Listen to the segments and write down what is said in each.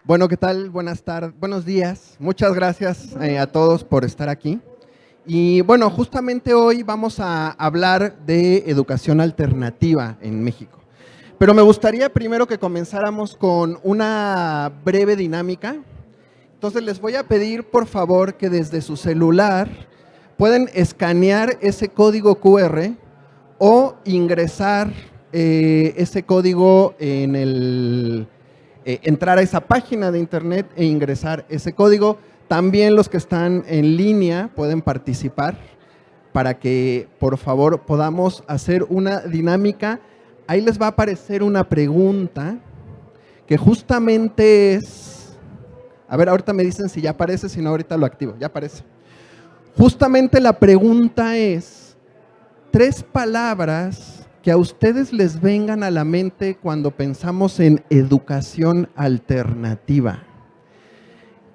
Bueno, ¿qué tal? Buenas tardes, buenos días. Muchas gracias a todos por estar aquí. Y bueno, justamente hoy vamos a hablar de educación alternativa en México. Pero me gustaría primero que comenzáramos con una breve dinámica. Entonces les voy a pedir por favor que desde su celular pueden escanear ese código QR o ingresar ese código en entrar a esa página de internet e ingresar ese código. También los que están en línea pueden participar para que por favor podamos hacer una dinámica. Ahí les va a aparecer una pregunta que justamente es, a ver, ahorita me dicen si ya aparece, si no ahorita lo activo, ya aparece. Justamente la pregunta es, 3 palabras que a ustedes les vengan a la mente cuando pensamos en educación alternativa.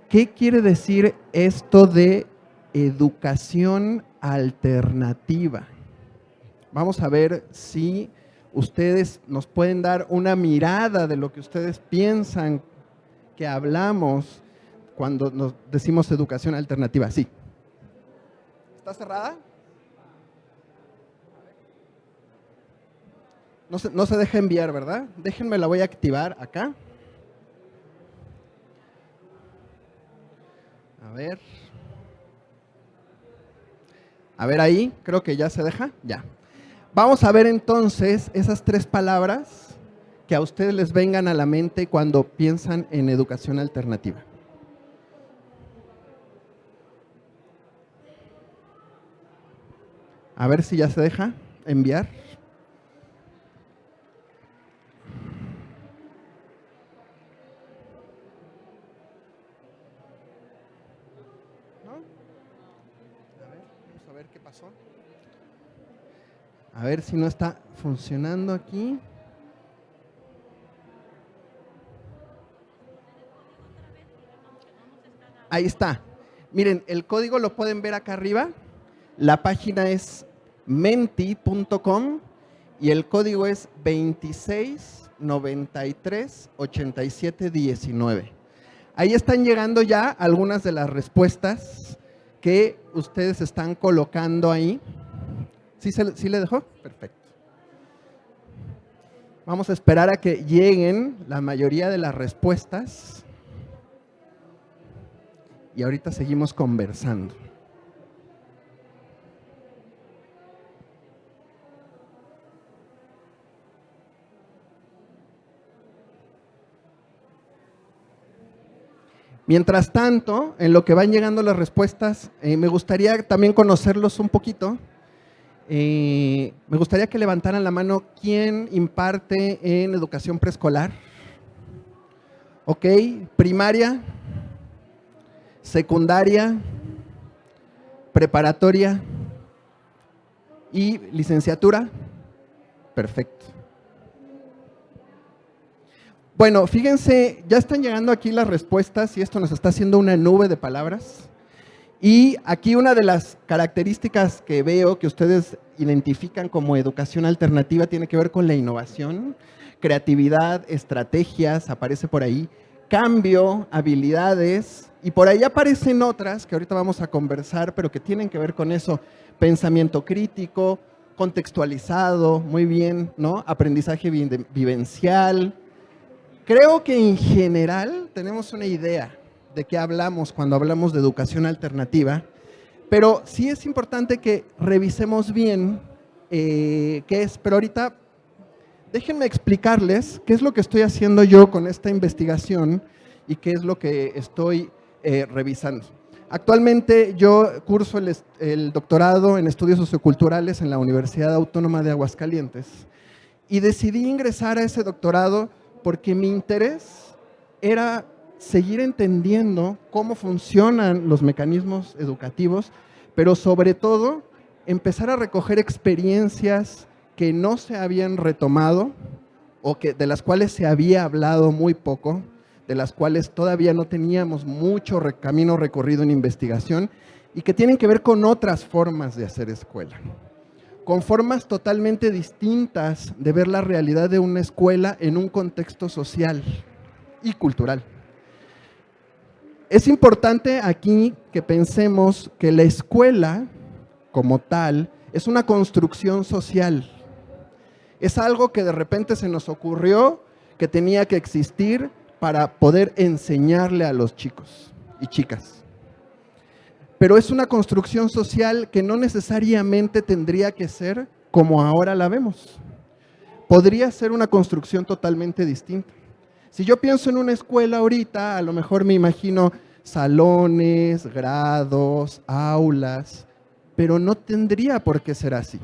¿Qué quiere decir esto de educación alternativa? Vamos a ver si ustedes nos pueden dar una mirada de lo que ustedes piensan que hablamos cuando nos decimos educación alternativa. Sí. ¿Está cerrada? No se deja enviar, ¿verdad? Déjenme, la voy a activar acá. A ver. A ver ahí, creo que ya se deja. Ya. Vamos a ver entonces esas 3 palabras que a ustedes les vengan a la mente cuando piensan en educación alternativa. A ver si ya se deja enviar. Vamos a ver qué pasó. A ver si no está funcionando aquí. Ahí está. Miren, el código lo pueden ver acá arriba. La página es menti.com y el código es 26938719. Ahí están llegando ya algunas de las respuestas que ustedes están colocando ahí. ¿Sí le dejó? Perfecto. Vamos a esperar a que lleguen la mayoría de las respuestas. Y ahorita seguimos conversando. Mientras tanto, en lo que van llegando las respuestas, me gustaría también conocerlos un poquito. Me gustaría que levantaran la mano quién imparte en educación preescolar. Ok, primaria, secundaria, preparatoria y licenciatura. Perfecto. Bueno, fíjense, ya están llegando aquí las respuestas y esto nos está haciendo una nube de palabras. Y aquí una de las características que veo que ustedes identifican como educación alternativa tiene que ver con la innovación, creatividad, estrategias, aparece por ahí, cambio, habilidades, y por ahí aparecen otras que ahorita vamos a conversar, pero que tienen que ver con eso, pensamiento crítico, contextualizado, muy bien, ¿no? Aprendizaje vivencial. Creo que en general tenemos una idea de qué hablamos cuando hablamos de educación alternativa, pero sí es importante que revisemos bien qué es. Pero ahorita déjenme explicarles qué es lo que estoy haciendo yo con esta investigación y qué es lo que estoy revisando. Actualmente yo curso el doctorado en estudios socioculturales en la Universidad Autónoma de Aguascalientes y decidí ingresar a ese doctorado porque mi interés era seguir entendiendo cómo funcionan los mecanismos educativos, pero sobre todo empezar a recoger experiencias que no se habían retomado o de las cuales se había hablado muy poco, de las cuales todavía no teníamos mucho camino recorrido en investigación y que tienen que ver con otras formas de hacer escuela, con formas totalmente distintas de ver la realidad de una escuela en un contexto social y cultural. Es importante aquí que pensemos que la escuela, como tal, es una construcción social. Es algo que de repente se nos ocurrió que tenía que existir para poder enseñarle a los chicos y chicas. Pero es una construcción social que no necesariamente tendría que ser como ahora la vemos. Podría ser una construcción totalmente distinta. Si yo pienso en una escuela ahorita, a lo mejor me imagino salones, grados, aulas, pero no tendría por qué ser así.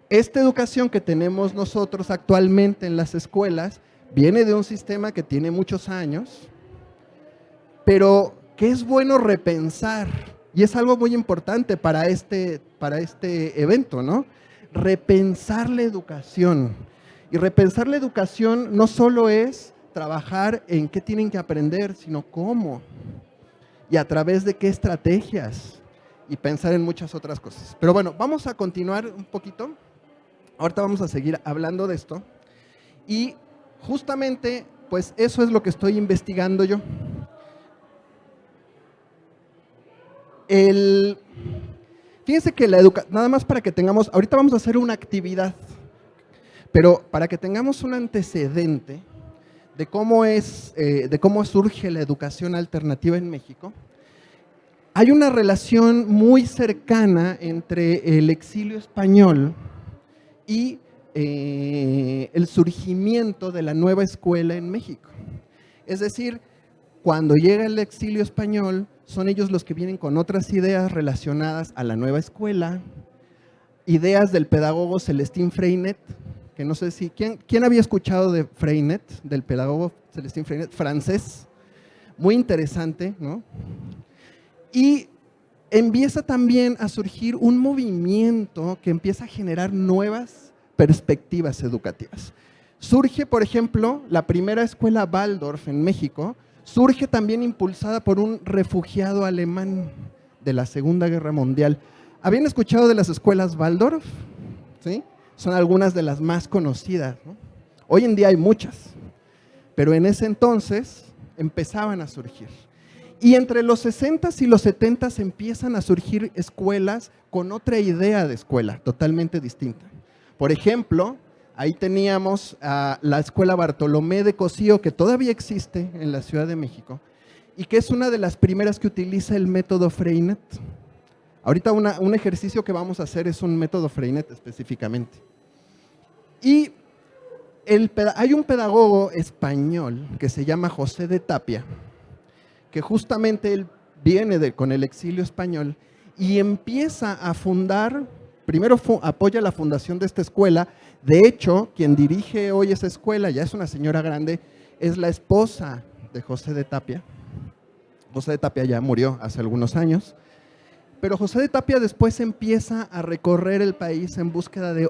Esta educación que tenemos nosotros actualmente en las escuelas viene de un sistema que tiene muchos años, pero que es bueno repensar, y es algo muy importante para este evento, ¿no? Repensar la educación. Y repensar la educación no solo es trabajar en qué tienen que aprender, sino cómo, y a través de qué estrategias, y pensar en muchas otras cosas. Pero bueno, vamos a continuar un poquito. Ahorita vamos a seguir hablando de esto. Y justamente, pues eso es lo que estoy investigando yo. Fíjense que la educación, nada más para que tengamos, ahorita vamos a hacer una actividad, pero para que tengamos un antecedente de cómo surge la educación alternativa en México, hay una relación muy cercana entre el exilio español y el surgimiento de la nueva escuela en México. Es decir, cuando llega el exilio español, son ellos los que vienen con otras ideas relacionadas a la nueva escuela, ideas del pedagogo Celestín Freinet, que no sé si, ¿quién había escuchado de Freinet, del pedagogo Celestín Freinet, francés? Muy interesante, ¿no? Y empieza también a surgir un movimiento que empieza a generar nuevas perspectivas educativas. Surge, por ejemplo, la primera escuela Waldorf en México, surge también impulsada por un refugiado alemán de la Segunda Guerra Mundial. ¿Habían escuchado de las escuelas Waldorf? ¿Sí? Son algunas de las más conocidas, ¿no? Hoy en día hay muchas, pero en ese entonces empezaban a surgir. Y entre los 60s y los 70s empiezan a surgir escuelas con otra idea de escuela, totalmente distinta. Por ejemplo, ahí teníamos a la escuela Bartolomé de Cosío, que todavía existe en la Ciudad de México, y que es una de las primeras que utiliza el método Freinet. Ahorita un ejercicio que vamos a hacer es un método Freinet específicamente. Y hay un pedagogo español que se llama José de Tapia, que justamente él viene con el exilio español y empieza a fundar, primero apoya la fundación de esta escuela. De hecho, quien dirige hoy esa escuela, ya es una señora grande, es la esposa de José de Tapia. José de Tapia ya murió hace algunos años, pero José de Tapia después empieza a recorrer el país en búsqueda de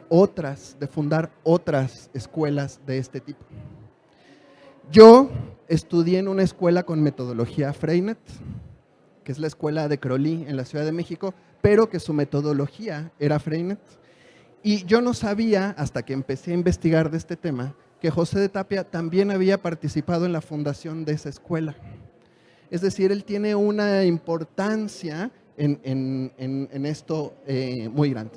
fundar otras escuelas de este tipo. Yo estudié en una escuela con metodología Freinet, que es la escuela de Crolí en la Ciudad de México, pero que su metodología era Freinet. Y yo no sabía, hasta que empecé a investigar de este tema, que José de Tapia también había participado en la fundación de esa escuela. Es decir, él tiene una importancia en esto muy grande.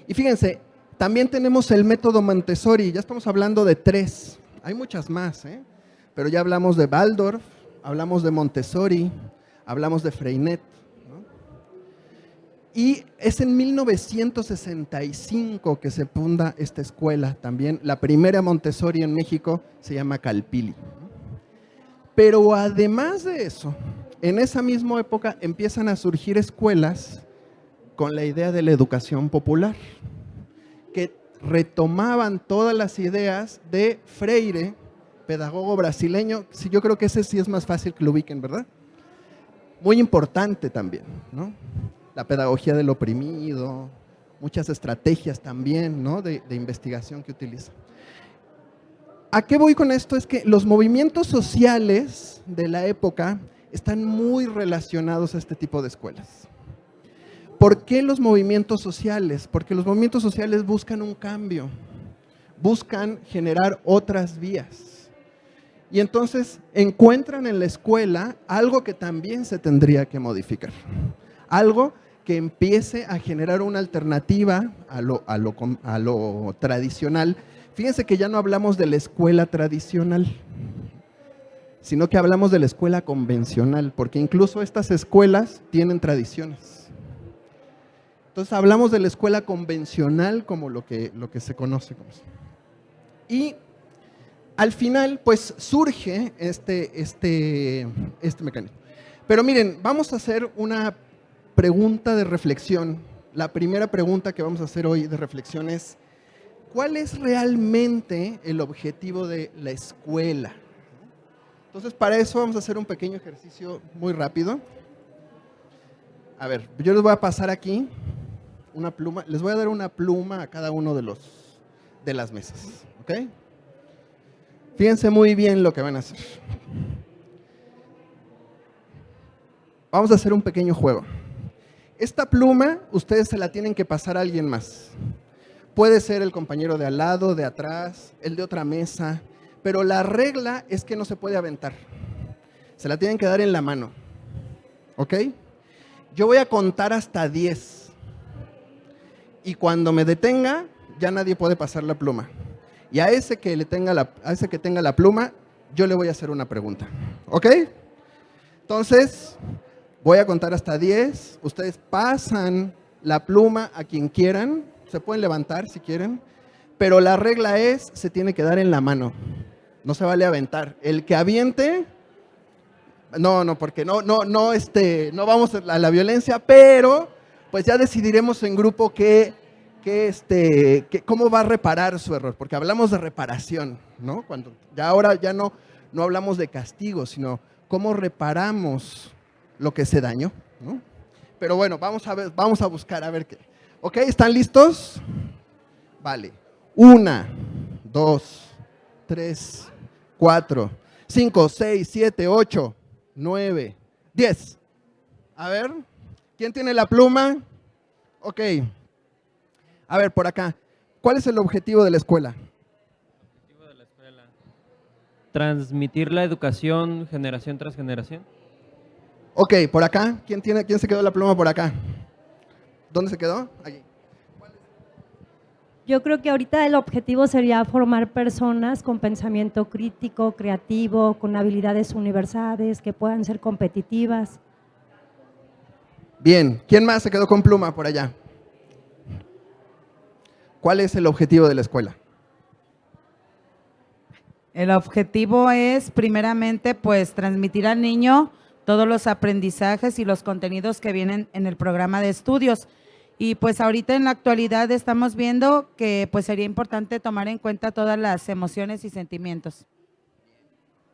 Y fíjense, también tenemos el método Montessori, ya estamos hablando de 3. Hay muchas más, pero ya hablamos de Waldorf, hablamos de Montessori, hablamos de Freinet, ¿no? Y es en 1965 que se funda esta escuela también. La primera Montessori en México se llama Calpilli. Pero además de eso, en esa misma época empiezan a surgir escuelas con la idea de la educación popular, que retomaban todas las ideas de Freire, pedagogo brasileño. Sí, yo creo que ese sí es más fácil que lo ubiquen, ¿verdad? Muy importante también, ¿no? La pedagogía del oprimido, muchas estrategias también, ¿no? de investigación que utiliza. ¿A qué voy con esto? Es que los movimientos sociales de la época están muy relacionados a este tipo de escuelas. ¿Por qué los movimientos sociales? Porque los movimientos sociales buscan un cambio, buscan generar otras vías. Y entonces encuentran en la escuela algo que también se tendría que modificar. Algo que empiece a generar una alternativa a lo tradicional. Fíjense que ya no hablamos de la escuela tradicional, sino que hablamos de la escuela convencional, porque incluso estas escuelas tienen tradiciones. Entonces hablamos de la escuela convencional como lo que se conoce. Y al final, pues surge este mecanismo. Pero miren, vamos a hacer una pregunta de reflexión. La primera pregunta que vamos a hacer hoy de reflexión es: ¿cuál es realmente el objetivo de la escuela? Entonces, para eso vamos a hacer un pequeño ejercicio muy rápido. A ver, yo les voy a pasar aquí una pluma. Les voy a dar una pluma a cada uno de las mesas, ¿ok? Fíjense muy bien lo que van a hacer. Vamos a hacer un pequeño juego. Esta pluma, ustedes se la tienen que pasar a alguien más. Puede ser el compañero de al lado, de atrás, el de otra mesa, pero la regla es que no se puede aventar. Se la tienen que dar en la mano, ¿ok? Yo voy a contar hasta 10. Y cuando me detenga, ya nadie puede pasar la pluma. Y a ese que tenga la pluma, yo le voy a hacer una pregunta, ¿ok? Entonces, voy a contar hasta 10. Ustedes pasan la pluma a quien quieran. Se pueden levantar si quieren. Pero la regla es, se tiene que dar en la mano. No se vale aventar. El que aviente, porque no vamos a la violencia, pero pues ya decidiremos en grupo cómo va a reparar su error. Porque hablamos de reparación, ¿no? Ahora ya no hablamos de castigo, sino cómo reparamos lo que se dañó, ¿no? Pero bueno, vamos a buscar a ver qué. ¿Ok? ¿Están listos? Vale. 1, 2, 3, 4, 5, 6, 7, 8, 9, 10. A ver, ¿quién tiene la pluma? Ok. A ver, por acá. ¿Cuál es el objetivo de la escuela? El objetivo de la escuela: transmitir la educación generación tras generación. Ok, por acá. ¿Quién se quedó la pluma por acá? ¿Dónde se quedó? Aquí. Yo creo que ahorita el objetivo sería formar personas con pensamiento crítico, creativo, con habilidades universales, que puedan ser competitivas. Bien, ¿quién más se quedó con pluma por allá? ¿Cuál es el objetivo de la escuela? El objetivo es, primeramente, pues transmitir al niño todos los aprendizajes y los contenidos que vienen en el programa de estudios. Y pues ahorita en la actualidad estamos viendo que pues sería importante tomar en cuenta todas las emociones y sentimientos.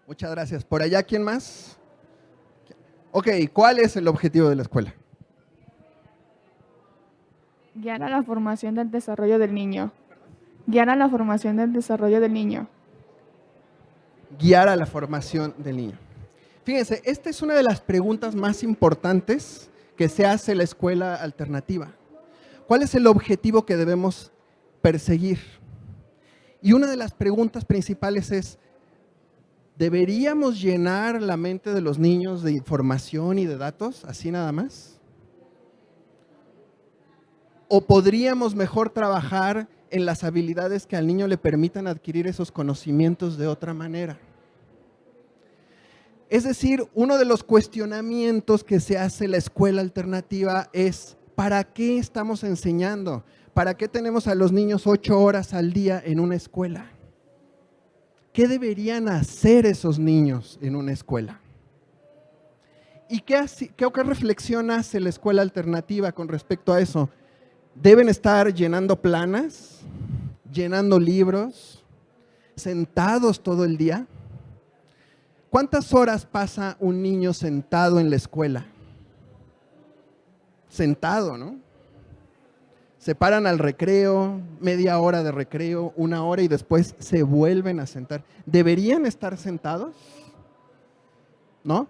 Muchas gracias. ¿Por allá quién más? Ok, ¿cuál es el objetivo de la escuela? Guiar a la formación del desarrollo del niño. Guiar a la formación del desarrollo del niño. Guiar a la formación del niño. Fíjense, esta es una de las preguntas más importantes que se hace en la escuela alternativa. ¿Cuál es el objetivo que debemos perseguir? Y una de las preguntas principales es: ¿deberíamos llenar la mente de los niños de información y de datos, así nada más? ¿O podríamos mejor trabajar en las habilidades que al niño le permitan adquirir esos conocimientos de otra manera? Es decir, uno de los cuestionamientos que se hace en la escuela alternativa es: ¿para qué estamos enseñando? ¿Para qué tenemos a los niños 8 horas al día en una escuela? ¿Qué deberían hacer esos niños en una escuela? ¿Y qué reflexión hace la escuela alternativa con respecto a eso? ¿Deben estar llenando planas, llenando libros, sentados todo el día? ¿Cuántas horas pasa un niño sentado en la escuela? Sentado, ¿no? Se paran al recreo, media hora de recreo, 1 hora y después se vuelven a sentar. ¿Deberían estar sentados? ¿No?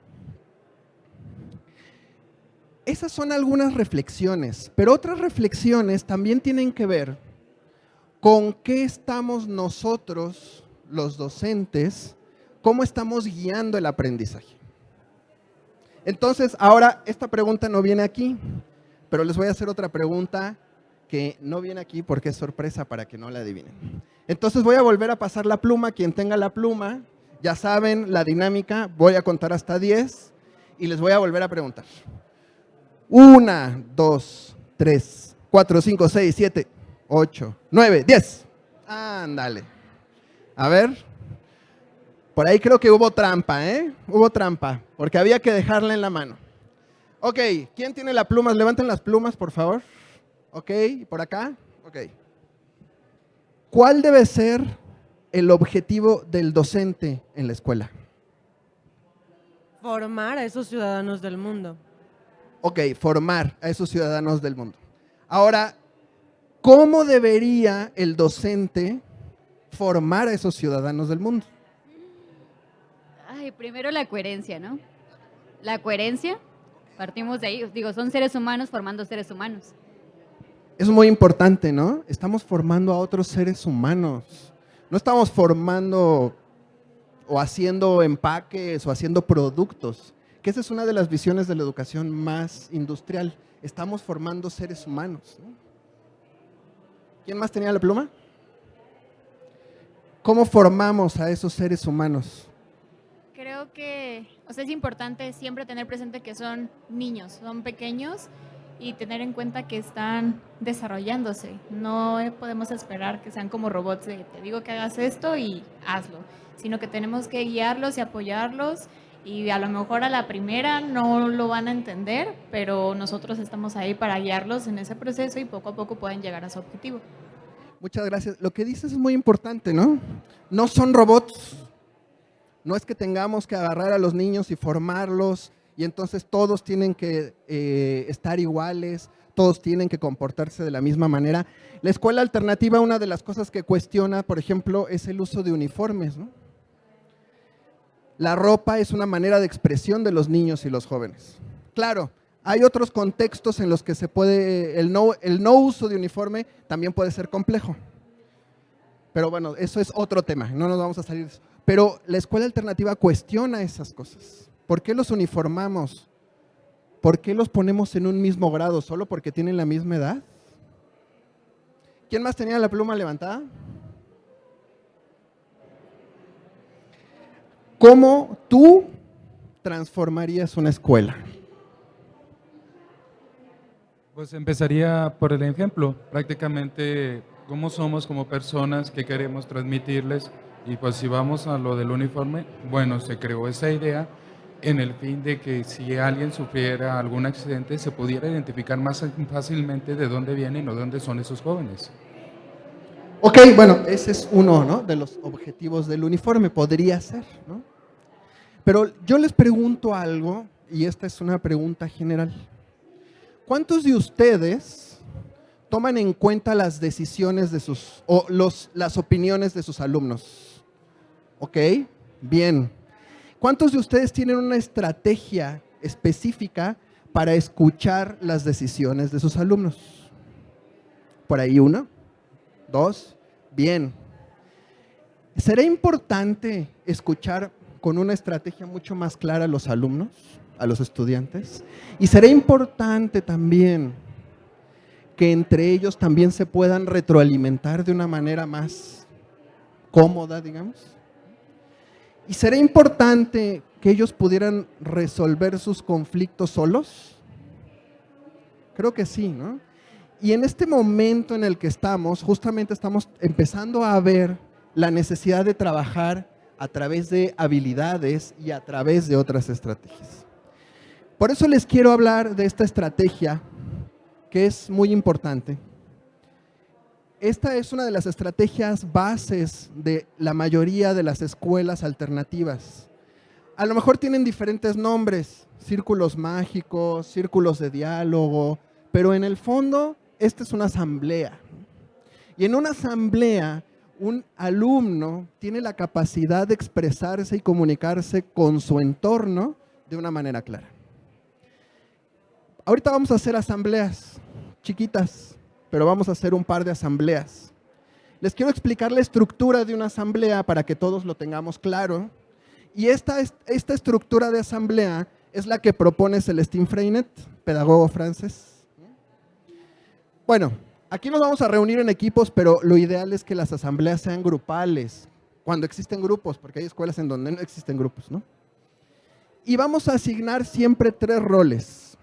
Esas son algunas reflexiones, pero otras reflexiones también tienen que ver con qué estamos nosotros, los docentes, ¿Cómo estamos guiando el aprendizaje? Entonces, ahora, esta pregunta no viene aquí, pero les voy a hacer otra pregunta que no viene aquí porque es sorpresa para que no la adivinen. Entonces voy a volver a pasar la pluma. Quien tenga la pluma, ya saben la dinámica, voy a contar hasta 10 y les voy a volver a preguntar. 1, 2, 3, 4, 5, 6, 7, 8, 9, 10. Ándale. A ver. Por ahí creo que hubo trampa, ¿eh? Hubo trampa, porque había que dejarla en la mano. Ok, ¿quién tiene la pluma? Levanten las plumas, por favor. Ok, ¿por acá? Ok. ¿Cuál debe ser el objetivo del docente en la escuela? Formar a esos ciudadanos del mundo. Ok, formar a esos ciudadanos del mundo. Ahora, ¿cómo debería el docente formar a esos ciudadanos del mundo? Ay, primero la coherencia, ¿no? La coherencia, partimos de ahí. Digo, son seres humanos formando seres humanos. Es muy importante, ¿no? Estamos formando a otros seres humanos. No estamos formando o haciendo empaques o haciendo productos, que esa es una de las visiones de la educación más industrial. Estamos formando seres humanos, ¿no? ¿Quién más tenía la pluma? ¿Cómo formamos a esos seres humanos? Creo que, es importante siempre tener presente que son niños, son pequeños y tener en cuenta que están desarrollándose. No podemos esperar que sean como robots de te digo que hagas esto y hazlo, sino que tenemos que guiarlos y apoyarlos y a lo mejor a la primera no lo van a entender, pero nosotros estamos ahí para guiarlos en ese proceso y poco a poco pueden llegar a su objetivo. Muchas gracias. Lo que dices es muy importante, ¿no? No son robots. No es que tengamos que agarrar a los niños y formarlos y entonces todos tienen que estar iguales, todos tienen que comportarse de la misma manera. La escuela alternativa, una de las cosas que cuestiona, por ejemplo, es el uso de uniformes, ¿no? La ropa es una manera de expresión de los niños y los jóvenes. Claro, hay otros contextos en los que se puede, el no uso de uniforme también puede ser complejo. Pero bueno, eso es otro tema, no nos vamos a salir de eso. Pero la escuela alternativa cuestiona esas cosas. ¿Por qué los uniformamos? ¿Por qué los ponemos en un mismo grado? ¿Solo porque tienen la misma edad? ¿Quién más tenía la pluma levantada? ¿Cómo tú transformarías una escuela? Pues empezaría por el ejemplo, prácticamente cómo somos como personas, qué queremos transmitirles. Y pues si vamos a lo del uniforme, bueno, se creó esa idea en el fin de que si alguien sufriera algún accidente se pudiera identificar más fácilmente de dónde vienen o dónde son esos jóvenes. Ok, bueno, ese es uno, ¿no?, de los objetivos del uniforme, podría ser, ¿no? Pero yo les pregunto algo, y esta es una pregunta general. ¿Cuántos de ustedes toman en cuenta las decisiones de las opiniones de sus alumnos? Ok, bien. ¿Cuántos de ustedes tienen una estrategia específica para escuchar las decisiones de sus alumnos? Por ahí 1, 2, bien. ¿Será importante escuchar con una estrategia mucho más clara a los alumnos, a los estudiantes? Y será importante también que entre ellos también se puedan retroalimentar de una manera más cómoda, digamos. ¿Y será importante que ellos pudieran resolver sus conflictos solos? Creo que sí, ¿no? Y en este momento en el que estamos, justamente estamos empezando a ver la necesidad de trabajar a través de habilidades y a través de otras estrategias. Por eso les quiero hablar de esta estrategia que es muy importante. Esta es una de las estrategias bases de la mayoría de las escuelas alternativas. A lo mejor tienen diferentes nombres, círculos mágicos, círculos de diálogo, pero en el fondo esta es una asamblea. Y en una asamblea, un alumno tiene la capacidad de expresarse y comunicarse con su entorno de una manera clara. Ahorita vamos a hacer asambleas chiquitas, pero vamos a hacer un par de asambleas. Les quiero explicar la estructura de una asamblea para que todos lo tengamos claro Y esta estructura de asamblea es la que propone Celestine Freinet, pedagogo francés. Bueno, aquí nos vamos a reunir en equipos, pero lo ideal es que las asambleas sean grupales, cuando existen grupos, porque hay escuelas en donde no existen grupos, ¿no? Y vamos a asignar siempre 3 roles: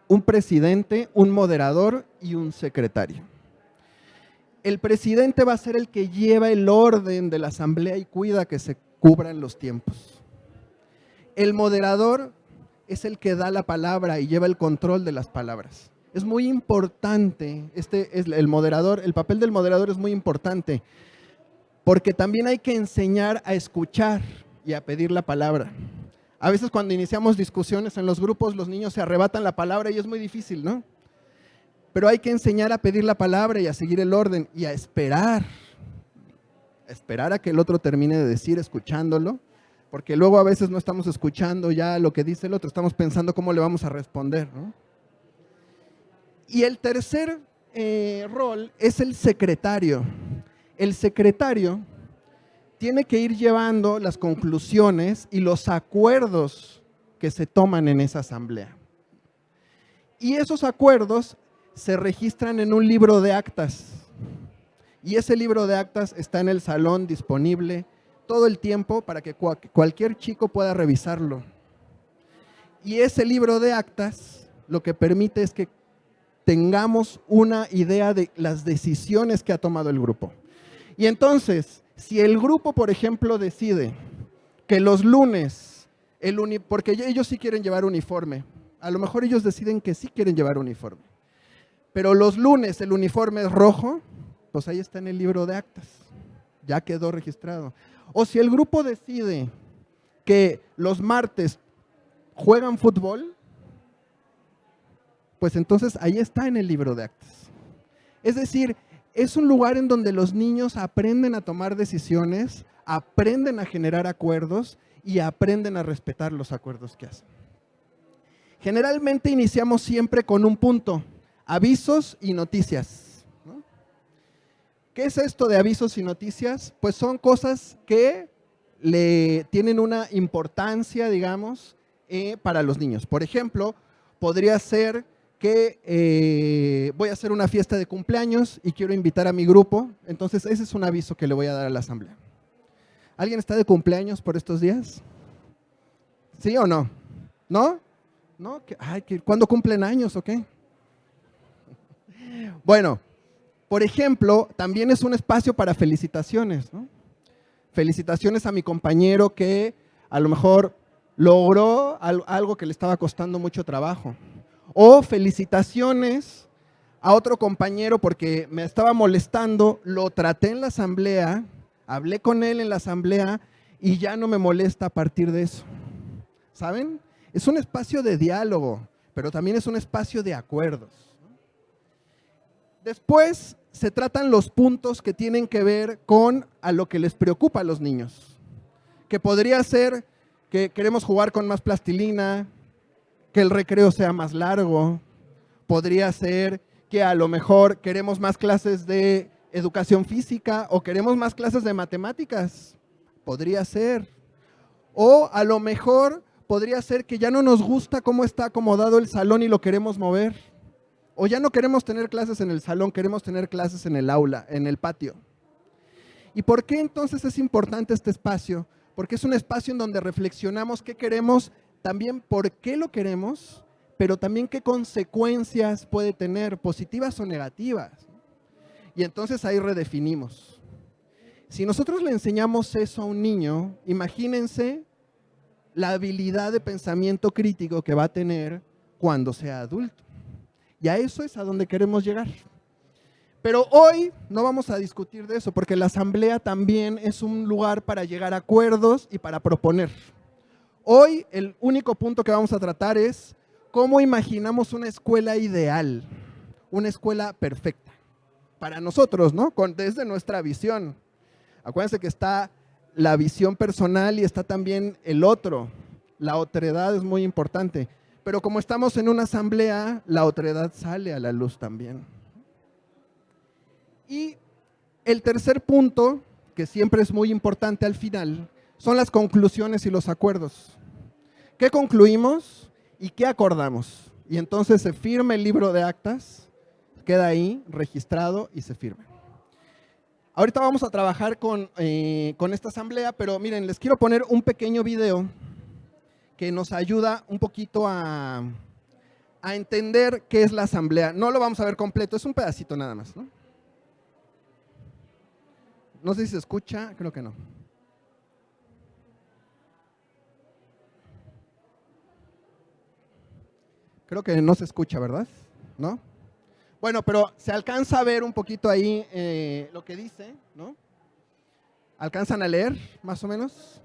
un presidente, un moderador y un secretario. El presidente va a ser el que lleva el orden de la asamblea y cuida que se cubran los tiempos. El moderador es el que da la palabra y lleva el control de las palabras. Es muy importante, el papel del moderador es muy importante, porque también hay que enseñar a escuchar y a pedir la palabra. A veces cuando iniciamos discusiones en los grupos, los niños se arrebatan la palabra y es muy difícil, ¿no? Pero hay que enseñar a pedir la palabra y a seguir el orden y a esperar a que el otro termine de decir, escuchándolo, porque luego a veces no estamos escuchando ya lo que dice el otro, estamos pensando cómo le vamos a responder, ¿no? Y el tercer rol es el secretario. El secretario tiene que ir llevando las conclusiones y los acuerdos que se toman en esa asamblea. Y esos acuerdos se registran en un libro de actas. Y ese libro de actas está en el salón disponible todo el tiempo para que cualquier chico pueda revisarlo. Y ese libro de actas lo que permite es que tengamos una idea de las decisiones que ha tomado el grupo. Y entonces, si el grupo, por ejemplo, decide que los lunes, porque ellos sí quieren llevar uniforme, a lo mejor ellos deciden que sí quieren llevar uniforme, pero los lunes el uniforme es rojo, pues ahí está en el libro de actas, ya quedó registrado. O si el grupo decide que los martes juegan fútbol, pues entonces ahí está en el libro de actas. Es decir, es un lugar en donde los niños aprenden a tomar decisiones, aprenden a generar acuerdos y aprenden a respetar los acuerdos que hacen. Generalmente iniciamos siempre con un punto: avisos y noticias, ¿no? ¿Qué es esto de avisos y noticias? Pues son cosas que le tienen una importancia, digamos, para los niños. Por ejemplo, podría ser que voy a hacer una fiesta de cumpleaños y quiero invitar a mi grupo, entonces ese es un aviso que le voy a dar a la asamblea. ¿Alguien está de cumpleaños por estos días? ¿Sí o no? ¿No? ¿No? ¿Cuándo cumplen años o qué? Bueno, por ejemplo, también es un espacio para felicitaciones, ¿no? Felicitaciones a mi compañero que a lo mejor logró algo que le estaba costando mucho trabajo. O felicitaciones a otro compañero porque me estaba molestando, lo traté en la asamblea, hablé con él en la asamblea y ya no me molesta a partir de eso. ¿Saben? Es un espacio de diálogo, pero también es un espacio de acuerdos. Después se tratan los puntos que tienen que ver con a lo que les preocupa a los niños. Que podría ser que queremos jugar con más plastilina, que el recreo sea más largo, podría ser que a lo mejor queremos más clases de educación física o queremos más clases de matemáticas, podría ser. O a lo mejor podría ser que ya no nos gusta cómo está acomodado el salón y lo queremos mover. O ya no queremos tener clases en el salón, queremos tener clases en el aula, en el patio. ¿Y por qué entonces es importante este espacio? Porque es un espacio en donde reflexionamos qué queremos, también por qué lo queremos, pero también qué consecuencias puede tener, positivas o negativas. Y entonces ahí redefinimos. Si nosotros le enseñamos eso a un niño, imagínense la habilidad de pensamiento crítico que va a tener cuando sea adulto. Y a eso es a donde queremos llegar. Pero hoy no vamos a discutir de eso, porque la asamblea también es un lugar para llegar a acuerdos y para proponer. Hoy el único punto que vamos a tratar es cómo imaginamos una escuela ideal, una escuela perfecta. Para nosotros, ¿no? Desde nuestra visión. Acuérdense que está la visión personal y está también el otro. La otredad es muy importante. Pero como estamos en una asamblea, la otredad sale a la luz también. Y el tercer punto, que siempre es muy importante al final, son las conclusiones y los acuerdos. ¿Qué concluimos y qué acordamos? Y entonces se firma el libro de actas, queda ahí registrado y se firma. Ahorita vamos a trabajar con esta asamblea, pero miren, les quiero poner un pequeño video que nos ayuda un poquito a entender qué es la asamblea. No lo vamos a ver completo, es un pedacito nada más, ¿no? No sé si se escucha, creo que no. Creo que no se escucha, ¿verdad? ¿No? Bueno, pero se alcanza a ver un poquito ahí lo que dice, ¿no? ¿Alcanzan a leer, más o menos?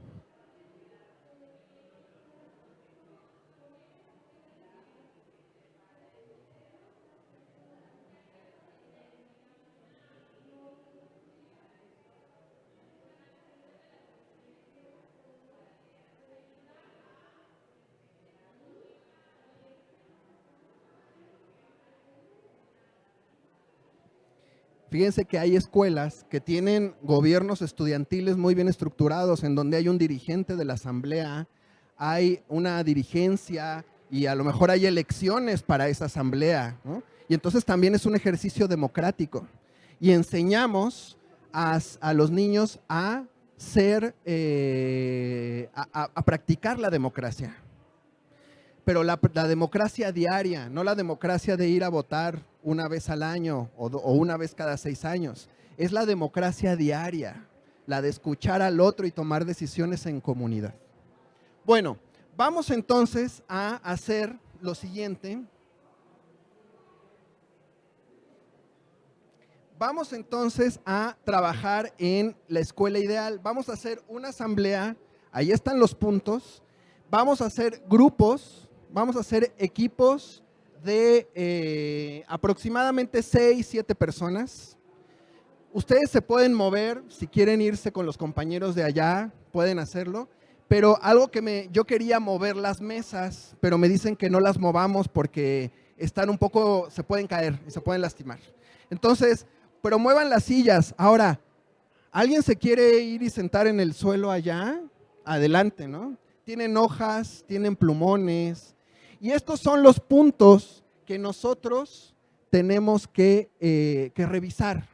Fíjense que hay escuelas que tienen gobiernos estudiantiles muy bien estructurados, en donde hay un dirigente de la asamblea, hay una dirigencia y a lo mejor hay elecciones para esa asamblea, ¿no? Y entonces también es un ejercicio democrático. Y enseñamos a los niños a practicar la democracia. Pero la democracia diaria, no la democracia de ir a votar una vez al año o una vez cada 6 años. Es la democracia diaria, la de escuchar al otro y tomar decisiones en comunidad. Bueno, vamos entonces a hacer lo siguiente. Vamos entonces a trabajar en la escuela ideal. Vamos a hacer una asamblea, ahí están los puntos. Vamos a hacer grupos, vamos a hacer equipos de aproximadamente 6, 7 personas. Ustedes se pueden mover, si quieren irse con los compañeros de allá, pueden hacerlo. Pero algo que yo quería mover las mesas, pero me dicen que no las movamos porque están un poco, se pueden caer y se pueden lastimar. Entonces, pero muevan las sillas. Ahora, ¿alguien se quiere ir y sentar en el suelo allá? Adelante, ¿no? Tienen hojas, tienen plumones. Y estos son los puntos que nosotros tenemos que revisar.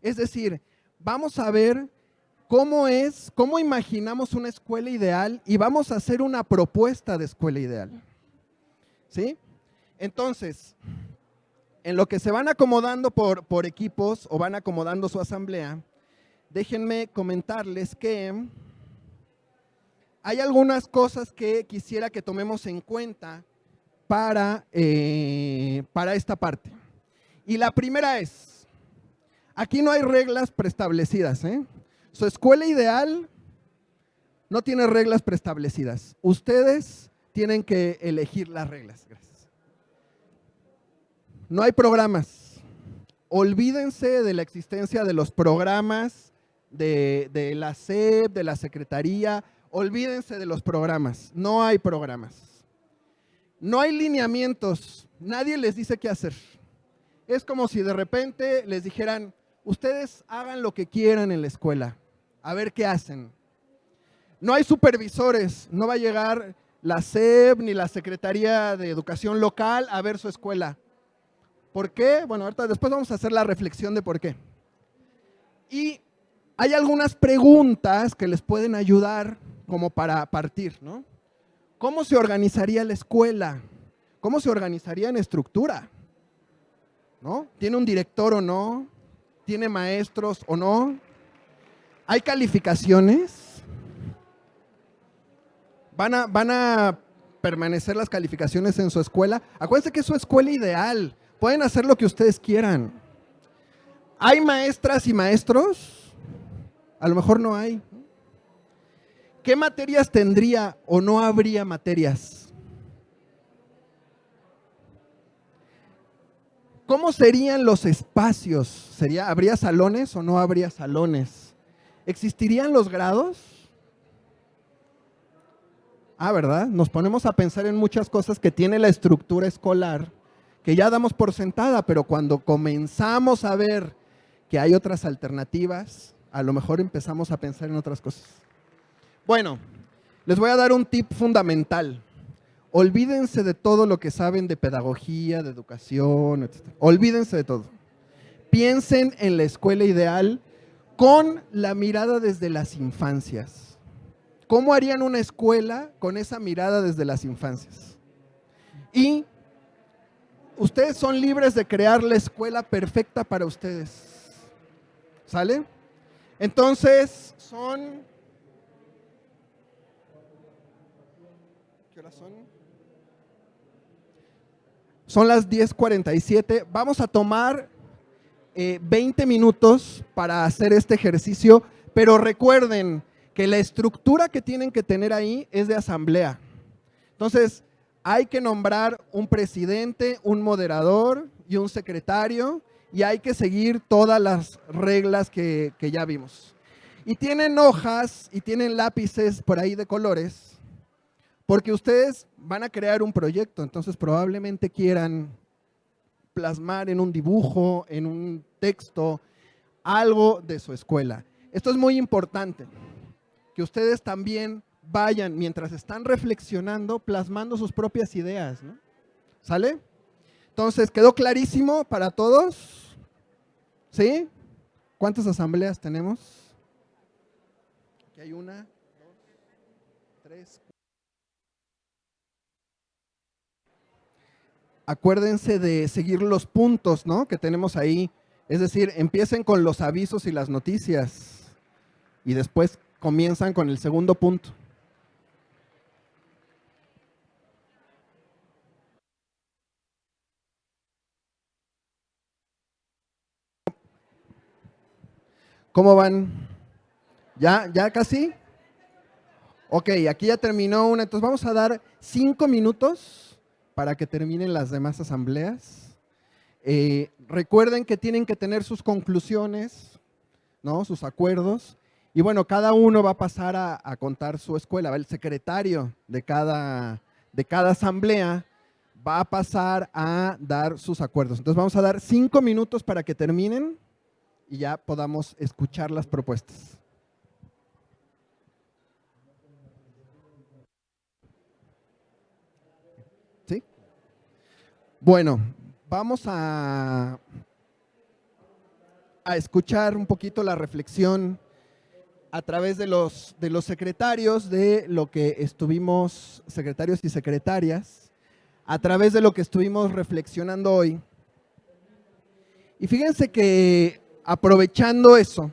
Es decir, vamos a ver cómo imaginamos una escuela ideal y vamos a hacer una propuesta de escuela ideal. ¿Sí? Entonces, en lo que se van acomodando por equipos o van acomodando su asamblea, déjenme comentarles que hay algunas cosas que quisiera que tomemos en cuenta para esta parte. Y la primera es, aquí no hay reglas preestablecidas, ¿eh? Su escuela ideal no tiene reglas preestablecidas. Ustedes tienen que elegir las reglas. Gracias. No hay programas. Olvídense de la existencia de los programas de la SEP, de la Secretaría. Olvídense de los programas. No hay programas. No hay lineamientos. Nadie les dice qué hacer. Es como si de repente les dijeran, ustedes hagan lo que quieran en la escuela. A ver qué hacen. No hay supervisores. No va a llegar la SEP ni la Secretaría de Educación Local a ver su escuela. ¿Por qué? Bueno, ahorita después vamos a hacer la reflexión de por qué. Y hay algunas preguntas que les pueden ayudar como para partir, ¿no? ¿Cómo se organizaría la escuela? ¿Cómo se organizaría en estructura? ¿No? ¿Tiene un director o no? ¿Tiene maestros o no? ¿Hay calificaciones? ¿Van a permanecer las calificaciones en su escuela? Acuérdense que es su escuela ideal. Pueden hacer lo que ustedes quieran. ¿Hay maestras y maestros? A lo mejor no hay. ¿Qué materias tendría o no habría materias? ¿Cómo serían los espacios? ¿Habría salones o no habría salones? ¿Existirían los grados? ¿Verdad? Nos ponemos a pensar en muchas cosas que tiene la estructura escolar, que ya damos por sentada, pero cuando comenzamos a ver que hay otras alternativas, a lo mejor empezamos a pensar en otras cosas. Bueno, les voy a dar un tip fundamental. Olvídense de todo lo que saben de pedagogía, de educación, etc. Olvídense de todo. Piensen en la escuela ideal con la mirada desde las infancias. ¿Cómo harían una escuela con esa mirada desde las infancias? Y ustedes son libres de crear la escuela perfecta para ustedes. ¿Sale? Entonces, ¿qué horas son? Son las 10:47. Vamos a tomar 20 minutos para hacer este ejercicio, pero recuerden que la estructura que tienen que tener ahí es de asamblea. Entonces, hay que nombrar un presidente, un moderador y un secretario, y hay que seguir todas las reglas que ya vimos. Y tienen hojas y tienen lápices por ahí de colores, porque ustedes van a crear un proyecto, entonces probablemente quieran plasmar en un dibujo, en un texto, algo de su escuela. Esto es muy importante, que ustedes también vayan, mientras están reflexionando, plasmando sus propias ideas, ¿no? ¿Sale? Entonces, ¿quedó clarísimo para todos? ¿Sí? ¿Cuántas asambleas tenemos? Aquí hay 1, 2, 3, 4. Acuérdense de seguir los puntos, ¿no?, que tenemos ahí. Es decir, empiecen con los avisos y las noticias y después comienzan con el segundo punto. ¿Cómo van? ¿Ya casi? Ok, aquí ya terminó una. Entonces vamos a dar 5 minutos para que terminen las demás asambleas. Recuerden que tienen que tener sus conclusiones, ¿no?, sus acuerdos. Y bueno, cada uno va a pasar a contar su escuela. El secretario de cada asamblea va a pasar a dar sus acuerdos. Entonces vamos a dar 5 minutos para que terminen y ya podamos escuchar las propuestas. ¿Sí? Bueno, vamos a escuchar un poquito la reflexión a través de los secretarios, de lo que estuvimos, secretarios y secretarias, a través de lo que estuvimos reflexionando hoy. Y fíjense que aprovechando eso,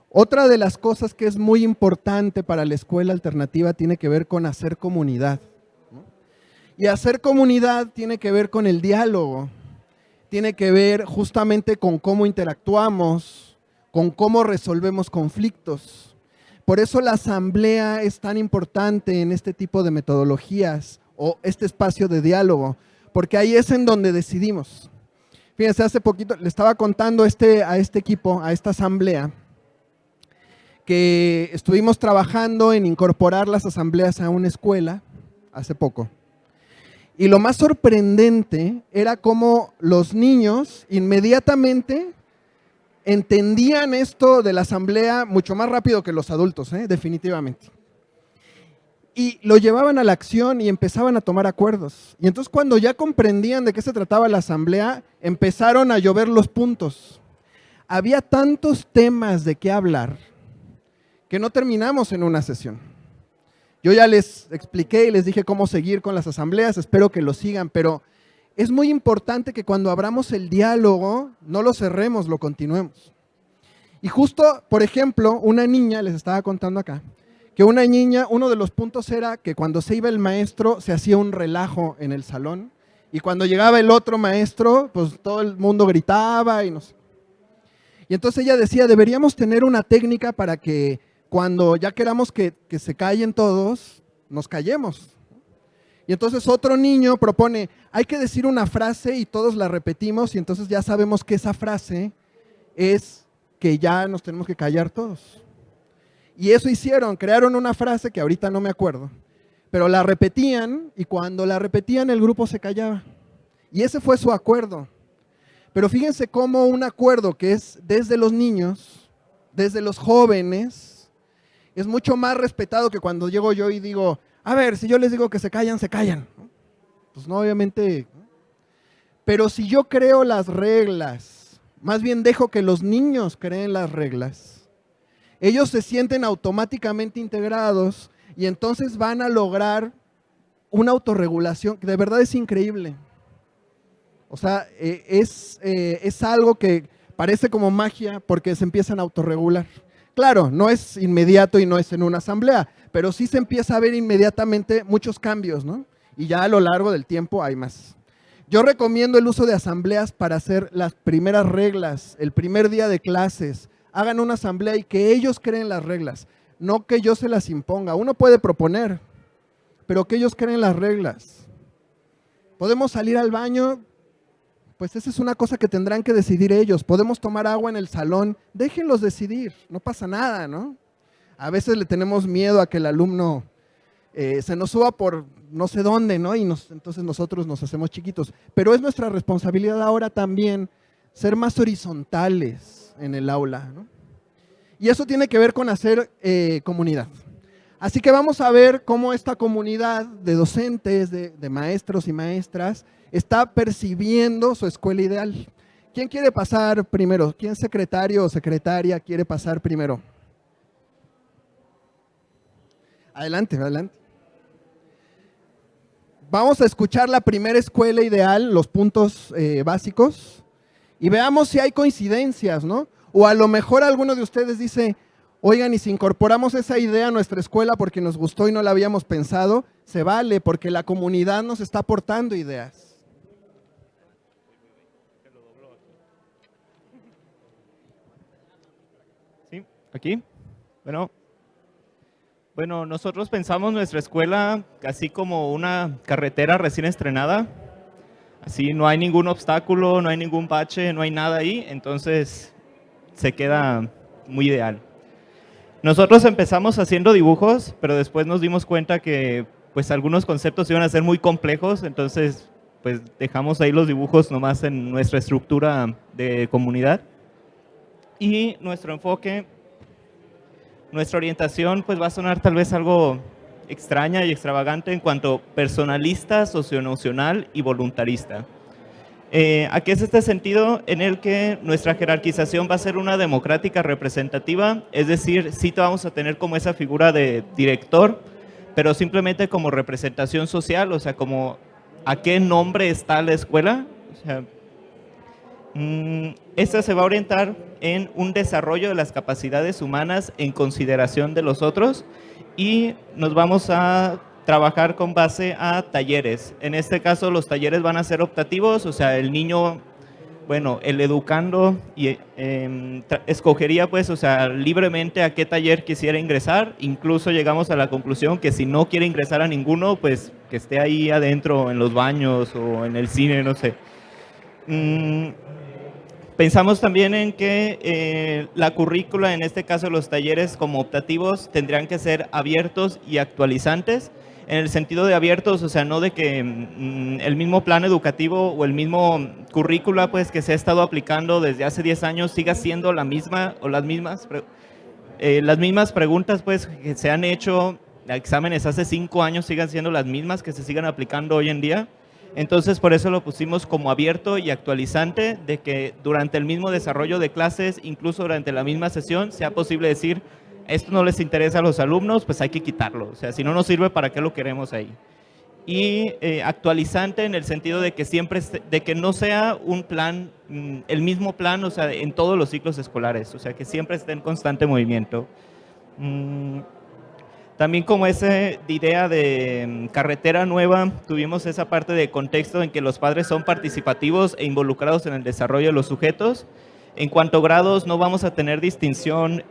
otra de las cosas que es muy importante para la escuela alternativa tiene que ver con hacer comunidad, ¿no? Y hacer comunidad tiene que ver con el diálogo, tiene que ver justamente con cómo interactuamos, con cómo resolvemos conflictos. Por eso la asamblea es tan importante en este tipo de metodologías o este espacio de diálogo, porque ahí es en donde decidimos. Fíjense, hace poquito le estaba contando a este equipo, a esta asamblea, que estuvimos trabajando en incorporar las asambleas a una escuela hace poco. Y lo más sorprendente era cómo los niños inmediatamente entendían esto de la asamblea mucho más rápido que los adultos, definitivamente. Y lo llevaban a la acción y empezaban a tomar acuerdos. Y entonces cuando ya comprendían de qué se trataba la asamblea, empezaron a llover los puntos. Había tantos temas de qué hablar que no terminamos en una sesión. Yo ya les expliqué y les dije cómo seguir con las asambleas, espero que lo sigan, pero es muy importante que cuando abramos el diálogo, no lo cerremos, lo continuemos. Y justo, por ejemplo, una niña, les estaba contando acá, que una niña, uno de los puntos era que cuando se iba el maestro, se hacía un relajo en el salón, y cuando llegaba el otro maestro, pues todo el mundo gritaba y no sé. Y entonces ella decía, deberíamos tener una técnica para que cuando ya queramos que se callen todos, nos callemos. Y entonces otro niño propone, hay que decir una frase y todos la repetimos y entonces ya sabemos que esa frase es que ya nos tenemos que callar todos. Y eso hicieron, crearon una frase que ahorita no me acuerdo, pero la repetían y cuando la repetían el grupo se callaba. Y ese fue su acuerdo. Pero fíjense cómo un acuerdo que es desde los niños, desde los jóvenes, Es mucho más respetado que cuando llego yo y digo, a ver, si yo les digo que se callan, se callan. Pues no, obviamente. Pero si yo creo las reglas, más bien dejo que los niños creen las reglas, ellos se sienten automáticamente integrados y entonces van a lograr una autorregulación que de verdad es increíble. O sea, es algo que parece como magia porque se empiezan a autorregular. Claro, no es inmediato y no es en una asamblea, pero sí se empieza a ver inmediatamente muchos cambios, ¿no? Y ya a lo largo del tiempo hay más. Yo recomiendo el uso de asambleas para hacer las primeras reglas, el primer día de clases. Hagan una asamblea y que ellos creen las reglas, no que yo se las imponga. Uno puede proponer, pero que ellos creen las reglas. Podemos salir al baño, pues esa es una cosa que tendrán que decidir ellos. Podemos tomar agua en el salón, déjenlos decidir, no pasa nada, ¿no? A veces le tenemos miedo a que el alumno se nos suba por no sé dónde, ¿no? Y entonces nosotros nos hacemos chiquitos. Pero es nuestra responsabilidad ahora también ser más horizontales en el aula, ¿no? Y eso tiene que ver con hacer comunidad. Así que vamos a ver cómo esta comunidad de docentes, de maestros y maestras, está percibiendo su escuela ideal. ¿Quién quiere pasar primero? ¿Quién secretario o secretaria quiere pasar primero? Adelante, adelante. Vamos a escuchar la primera escuela ideal, los puntos básicos, y veamos si hay coincidencias, ¿no? O a lo mejor alguno de ustedes dice, oigan, y si incorporamos esa idea a nuestra escuela porque nos gustó y no la habíamos pensado, se vale, porque la comunidad nos está aportando ideas. ¿Sí? ¿Aquí? Bueno, nosotros pensamos nuestra escuela así como una carretera recién estrenada. Así no hay ningún obstáculo, no hay ningún bache, no hay nada ahí, entonces se queda muy ideal. Nosotros empezamos haciendo dibujos, pero después nos dimos cuenta que pues algunos conceptos iban a ser muy complejos, entonces pues dejamos ahí los dibujos nomás en nuestra estructura de comunidad. Y nuestro enfoque, nuestra orientación pues va a sonar tal vez algo extraña y extravagante en cuanto personalista, socioemocional y voluntarista. Aquí es este sentido en el que nuestra jerarquización va a ser una democrática representativa, es decir, sí te vamos a tener como esa figura de director, pero simplemente como representación social, o sea, como a qué nombre está la escuela. O sea, esta se va a orientar en un desarrollo de las capacidades humanas en consideración de los otros y nos vamos a trabajar con base a talleres. En este caso los talleres van a ser optativos, o sea, el niño, bueno, el educando escogería pues, o sea, libremente a qué taller quisiera ingresar. Incluso llegamos a la conclusión que si no quiere ingresar a ninguno, pues que esté ahí adentro en los baños o en el cine, no sé. Pensamos también en que la currícula, en este caso los talleres como optativos, tendrían que ser abiertos y actualizantes. En el sentido de abiertos, o sea, no de que el mismo plan educativo o el mismo currícula pues, que se ha estado aplicando desde hace 10 años siga siendo la misma o las mismas preguntas pues, que se han hecho, exámenes hace 5 años sigan siendo las mismas que se sigan aplicando hoy en día. Entonces, por eso lo pusimos como abierto y actualizante, de que durante el mismo desarrollo de clases, incluso durante la misma sesión, sea posible decir, esto no les interesa a los alumnos, pues hay que quitarlo. O sea, si no nos sirve, ¿para qué lo queremos ahí? Y actualizante en el sentido de que siempre, de que no sea un plan, el mismo plan, o sea, en todos los ciclos escolares. O sea, que siempre esté en constante movimiento. También como esa idea de carretera nueva, tuvimos esa parte de contexto en que los padres son participativos e involucrados en el desarrollo de los sujetos. En cuanto a grados, no vamos a tener distinción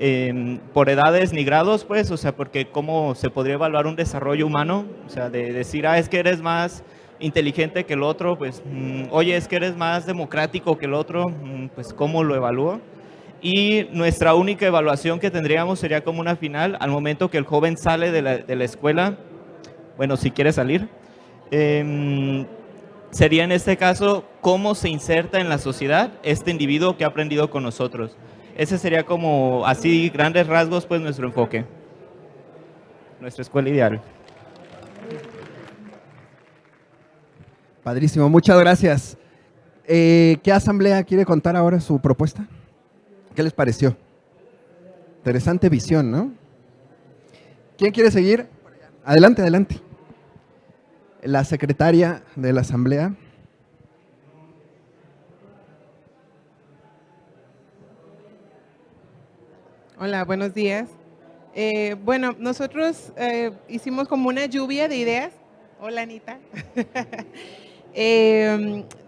por edades ni grados, pues, o sea, porque cómo se podría evaluar un desarrollo humano, o sea, de decir, es que eres más inteligente que el otro, pues, oye, es que eres más democrático que el otro, pues, ¿cómo lo evalúo? Y nuestra única evaluación que tendríamos sería como una final, al momento que el joven sale de la escuela, bueno, si quiere salir, sería en este caso cómo se inserta en la sociedad este individuo que ha aprendido con nosotros. Ese sería como así grandes rasgos pues nuestro enfoque. nuestra escuela ideal. Padrísimo, muchas gracias. ¿Qué asamblea quiere contar ahora su propuesta? ¿Qué les pareció? Interesante visión, ¿no? ¿Quién quiere seguir? Adelante, adelante. La secretaria de la asamblea. Hola, buenos días. Bueno, nosotros hicimos como una lluvia de ideas. Hola, Anita.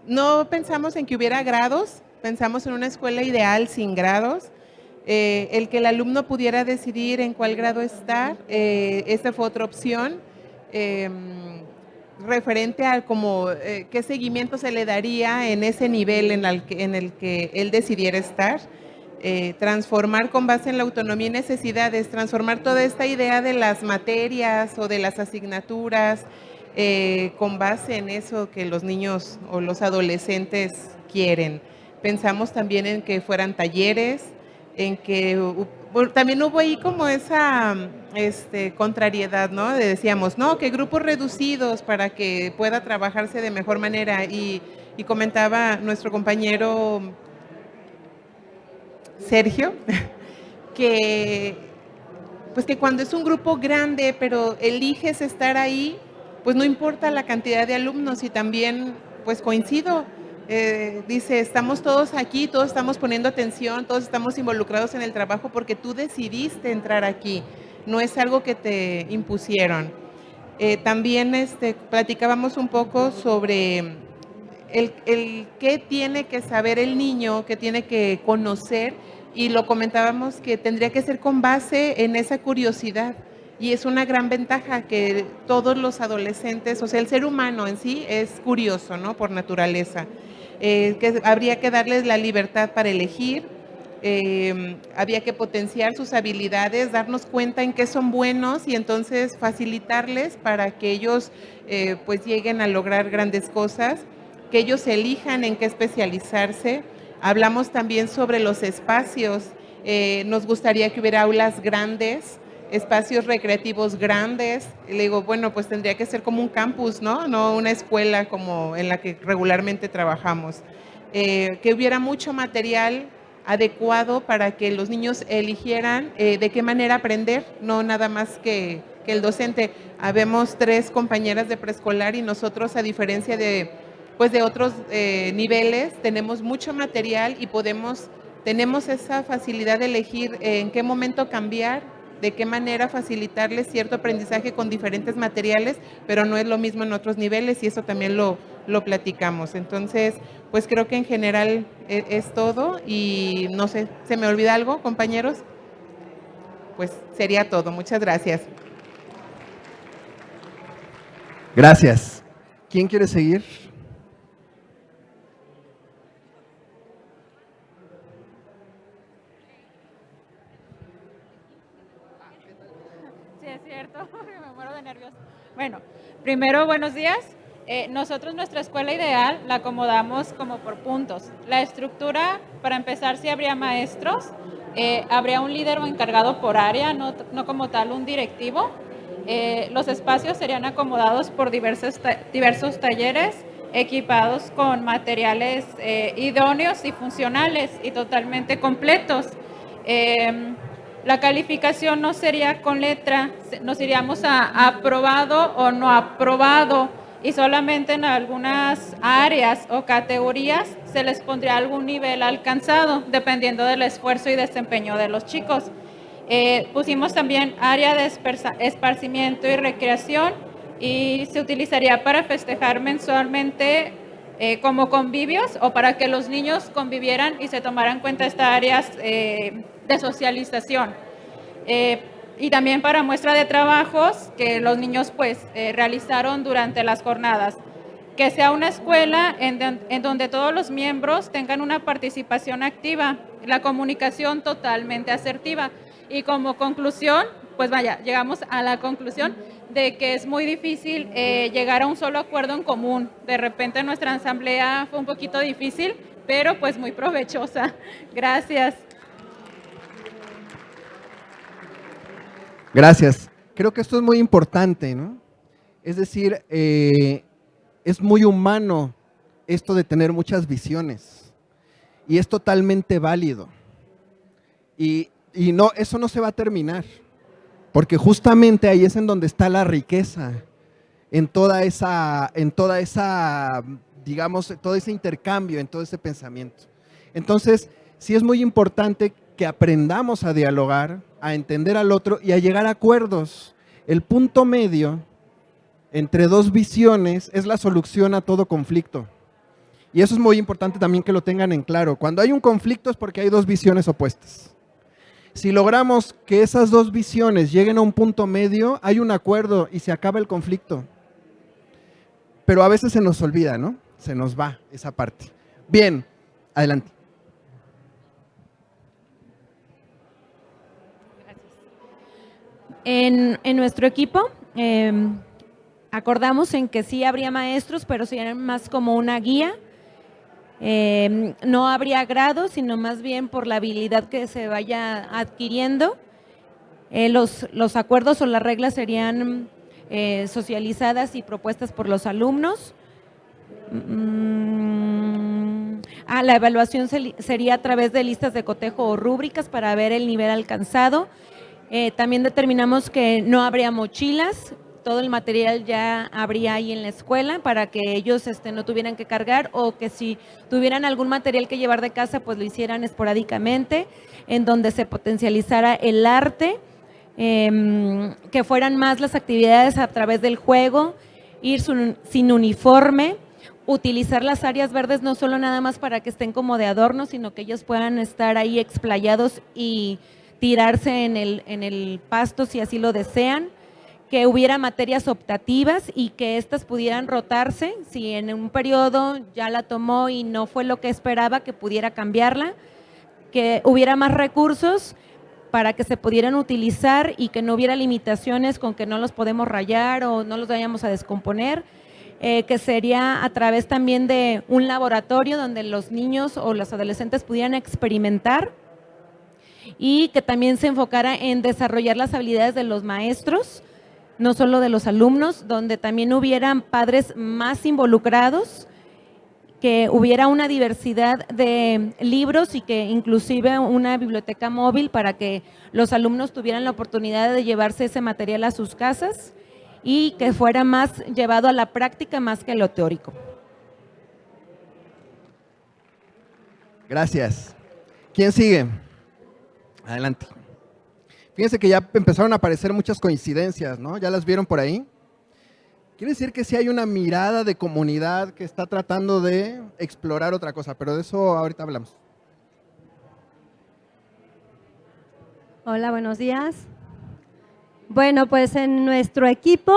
No pensamos en que hubiera grados, pensamos en una escuela ideal sin grados. El que el alumno pudiera decidir en cuál grado estar, esta fue otra opción. Referente a como qué seguimiento se le daría en ese nivel en el que él decidiera estar. Transformar con base en la autonomía y necesidades, transformar toda esta idea de las materias o de las asignaturas con base en eso que los niños o los adolescentes quieren. Pensamos también en que fueran talleres, en que también hubo ahí como esa contrariedad, ¿no? Decíamos, no, que grupos reducidos para que pueda trabajarse de mejor manera y comentaba nuestro compañero Sergio, que cuando es un grupo grande, pero eliges estar ahí, pues no importa la cantidad de alumnos y también pues coincido, dice, estamos todos aquí, todos estamos poniendo atención, todos estamos involucrados en el trabajo porque tú decidiste entrar aquí, no es algo que te impusieron. También platicábamos un poco sobre el qué tiene que saber el niño, qué tiene que conocer, y lo comentábamos que tendría que ser con base en esa curiosidad, y es una gran ventaja que todos los adolescentes, o sea, el ser humano en sí es curioso, ¿no? Por naturaleza, que habría que darles la libertad para elegir, había que potenciar sus habilidades, darnos cuenta en qué son buenos y entonces facilitarles para que ellos pues lleguen a lograr grandes cosas, que ellos elijan en qué especializarse. Hablamos también sobre los espacios, nos gustaría que hubiera aulas grandes, espacios recreativos grandes. Le digo, bueno, pues tendría que ser como un campus, ¿no? No una escuela como en la que regularmente trabajamos. Que hubiera mucho material adecuado para que los niños eligieran de qué manera aprender, no nada más que el docente. Habemos 3 compañeras de preescolar y nosotros, a diferencia de otros niveles, tenemos mucho material y tenemos esa facilidad de elegir en qué momento cambiar, de qué manera facilitarles cierto aprendizaje con diferentes materiales, pero no es lo mismo en otros niveles y eso también lo platicamos. Entonces, pues creo que en general es todo y no sé, ¿se me olvida algo, compañeros? Pues sería todo. Muchas gracias. Gracias. ¿Quién quiere seguir? Sí, es cierto, me muero de nervios. Bueno, primero, buenos días. Nosotros nuestra escuela ideal la acomodamos como por puntos. La estructura, para empezar, sí habría maestros, habría un líder o encargado por área, no como tal un directivo. Los espacios serían acomodados por diversos talleres, equipados con materiales idóneos y funcionales y totalmente completos. La calificación no sería con letra, nos iríamos a aprobado o no aprobado, y solamente en algunas áreas o categorías se les pondría algún nivel alcanzado, dependiendo del esfuerzo y desempeño de los chicos. Pusimos también área de esparcimiento y recreación, y se utilizaría para festejar mensualmente como convivios o para que los niños convivieran y se tomaran en cuenta estas áreas de socialización. Y también para muestra de trabajos que los niños pues realizaron durante las jornadas. Que sea una escuela en donde todos los miembros tengan una participación activa, la comunicación totalmente asertiva. Y como conclusión, pues vaya, llegamos a la conclusión de que es muy difícil llegar a un solo acuerdo en común. De repente nuestra asamblea fue un poquito difícil, pero pues muy provechosa. Gracias. Gracias. creo que esto es muy importante, ¿no? Es decir, es muy humano esto de tener muchas visiones y es totalmente válido. Y no, eso no se va a terminar, porque justamente ahí es en donde está la riqueza, en toda esa, digamos, todo ese intercambio, en todo ese pensamiento. Entonces, sí es muy importante que aprendamos a dialogar, a entender al otro y a llegar a acuerdos. El punto medio entre dos visiones es la solución a todo conflicto. Y eso es muy importante también que lo tengan en claro. Cuando hay un conflicto es porque hay dos visiones opuestas. Si logramos que esas dos visiones lleguen a un punto medio, hay un acuerdo y se acaba el conflicto. Pero a veces se nos olvida, ¿no? Se nos va esa parte. Bien, adelante. En nuestro equipo acordamos en que sí habría maestros, pero serían más como una guía. No habría grados, sino más bien por la habilidad que se vaya adquiriendo. Los acuerdos o las reglas serían socializadas y propuestas por los alumnos. La evaluación sería a través de listas de cotejo o rúbricas para ver el nivel alcanzado. También determinamos que no habría mochilas, todo el material ya habría ahí en la escuela para que ellos no tuvieran que cargar, o que si tuvieran algún material que llevar de casa, pues lo hicieran esporádicamente, en donde se potencializara el arte, que fueran más las actividades a través del juego, ir sin uniforme, utilizar las áreas verdes no solo nada más para que estén como de adorno, sino que ellos puedan estar ahí explayados y tirarse en el pasto si así lo desean, que hubiera materias optativas y que éstas pudieran rotarse, si en un periodo ya la tomó y no fue lo que esperaba, que pudiera cambiarla, que hubiera más recursos para que se pudieran utilizar y que no hubiera limitaciones con que no los podemos rayar o no los vayamos a descomponer, que sería a través también de un laboratorio donde los niños o los adolescentes pudieran experimentar, y que también se enfocara en desarrollar las habilidades de los maestros, no solo de los alumnos, donde también hubieran padres más involucrados, que hubiera una diversidad de libros y que inclusive una biblioteca móvil para que los alumnos tuvieran la oportunidad de llevarse ese material a sus casas y que fuera más llevado a la práctica más que a lo teórico. Gracias. ¿Quién sigue? Adelante. Fíjense que ya empezaron a aparecer muchas coincidencias, ¿no? ¿Ya las vieron por ahí? Quiere decir que sí hay una mirada de comunidad que está tratando de explorar otra cosa, pero de eso ahorita hablamos. Hola, buenos días. Bueno, pues en nuestro equipo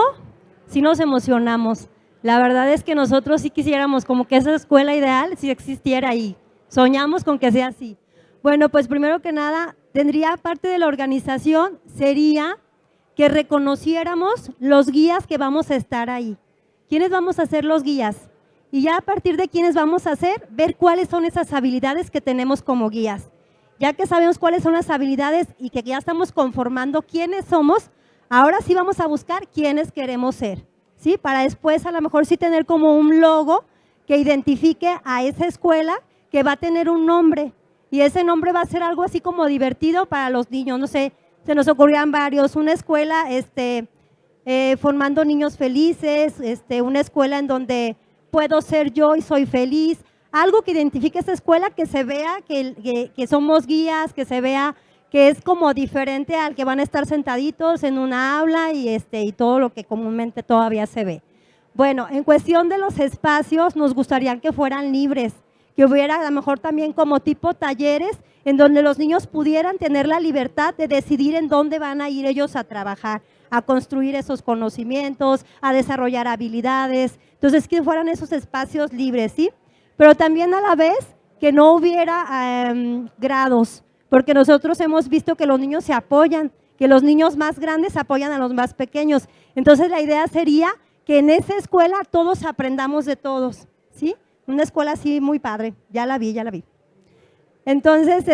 sí nos emocionamos. La verdad es que nosotros sí quisiéramos como que esa escuela ideal sí existiera ahí. Soñamos con que sea así. Bueno, pues primero que nada, tendría parte de la organización, sería que reconociéramos los guías que vamos a estar ahí. ¿Quiénes vamos a ser los guías? Y ya a partir de quiénes vamos a hacer, ver cuáles son esas habilidades que tenemos como guías. Ya que sabemos cuáles son las habilidades y que ya estamos conformando quiénes somos, ahora sí vamos a buscar quiénes queremos ser, ¿sí? Para después a lo mejor sí tener como un logo que identifique a esa escuela que va a tener un nombre. Y ese nombre va a ser algo así como divertido para los niños, no sé, se nos ocurrían varios, una escuela formando niños felices, una escuela en donde puedo ser yo y soy feliz, algo que identifique esa escuela, que se vea que somos guías, que se vea que es como diferente al que van a estar sentaditos en una aula y todo lo que comúnmente todavía se ve. Bueno, en cuestión de los espacios, nos gustaría que fueran libres, que hubiera a lo mejor también como tipo talleres en donde los niños pudieran tener la libertad de decidir en dónde van a ir ellos a trabajar, a construir esos conocimientos, a desarrollar habilidades. Entonces, que fueran esos espacios libres, ¿sí? Pero también a la vez que no hubiera grados, porque nosotros hemos visto que los niños se apoyan, que los niños más grandes apoyan a los más pequeños. Entonces, la idea sería que en esa escuela todos aprendamos de todos, ¿sí? Una escuela así muy padre, ya la vi. Entonces,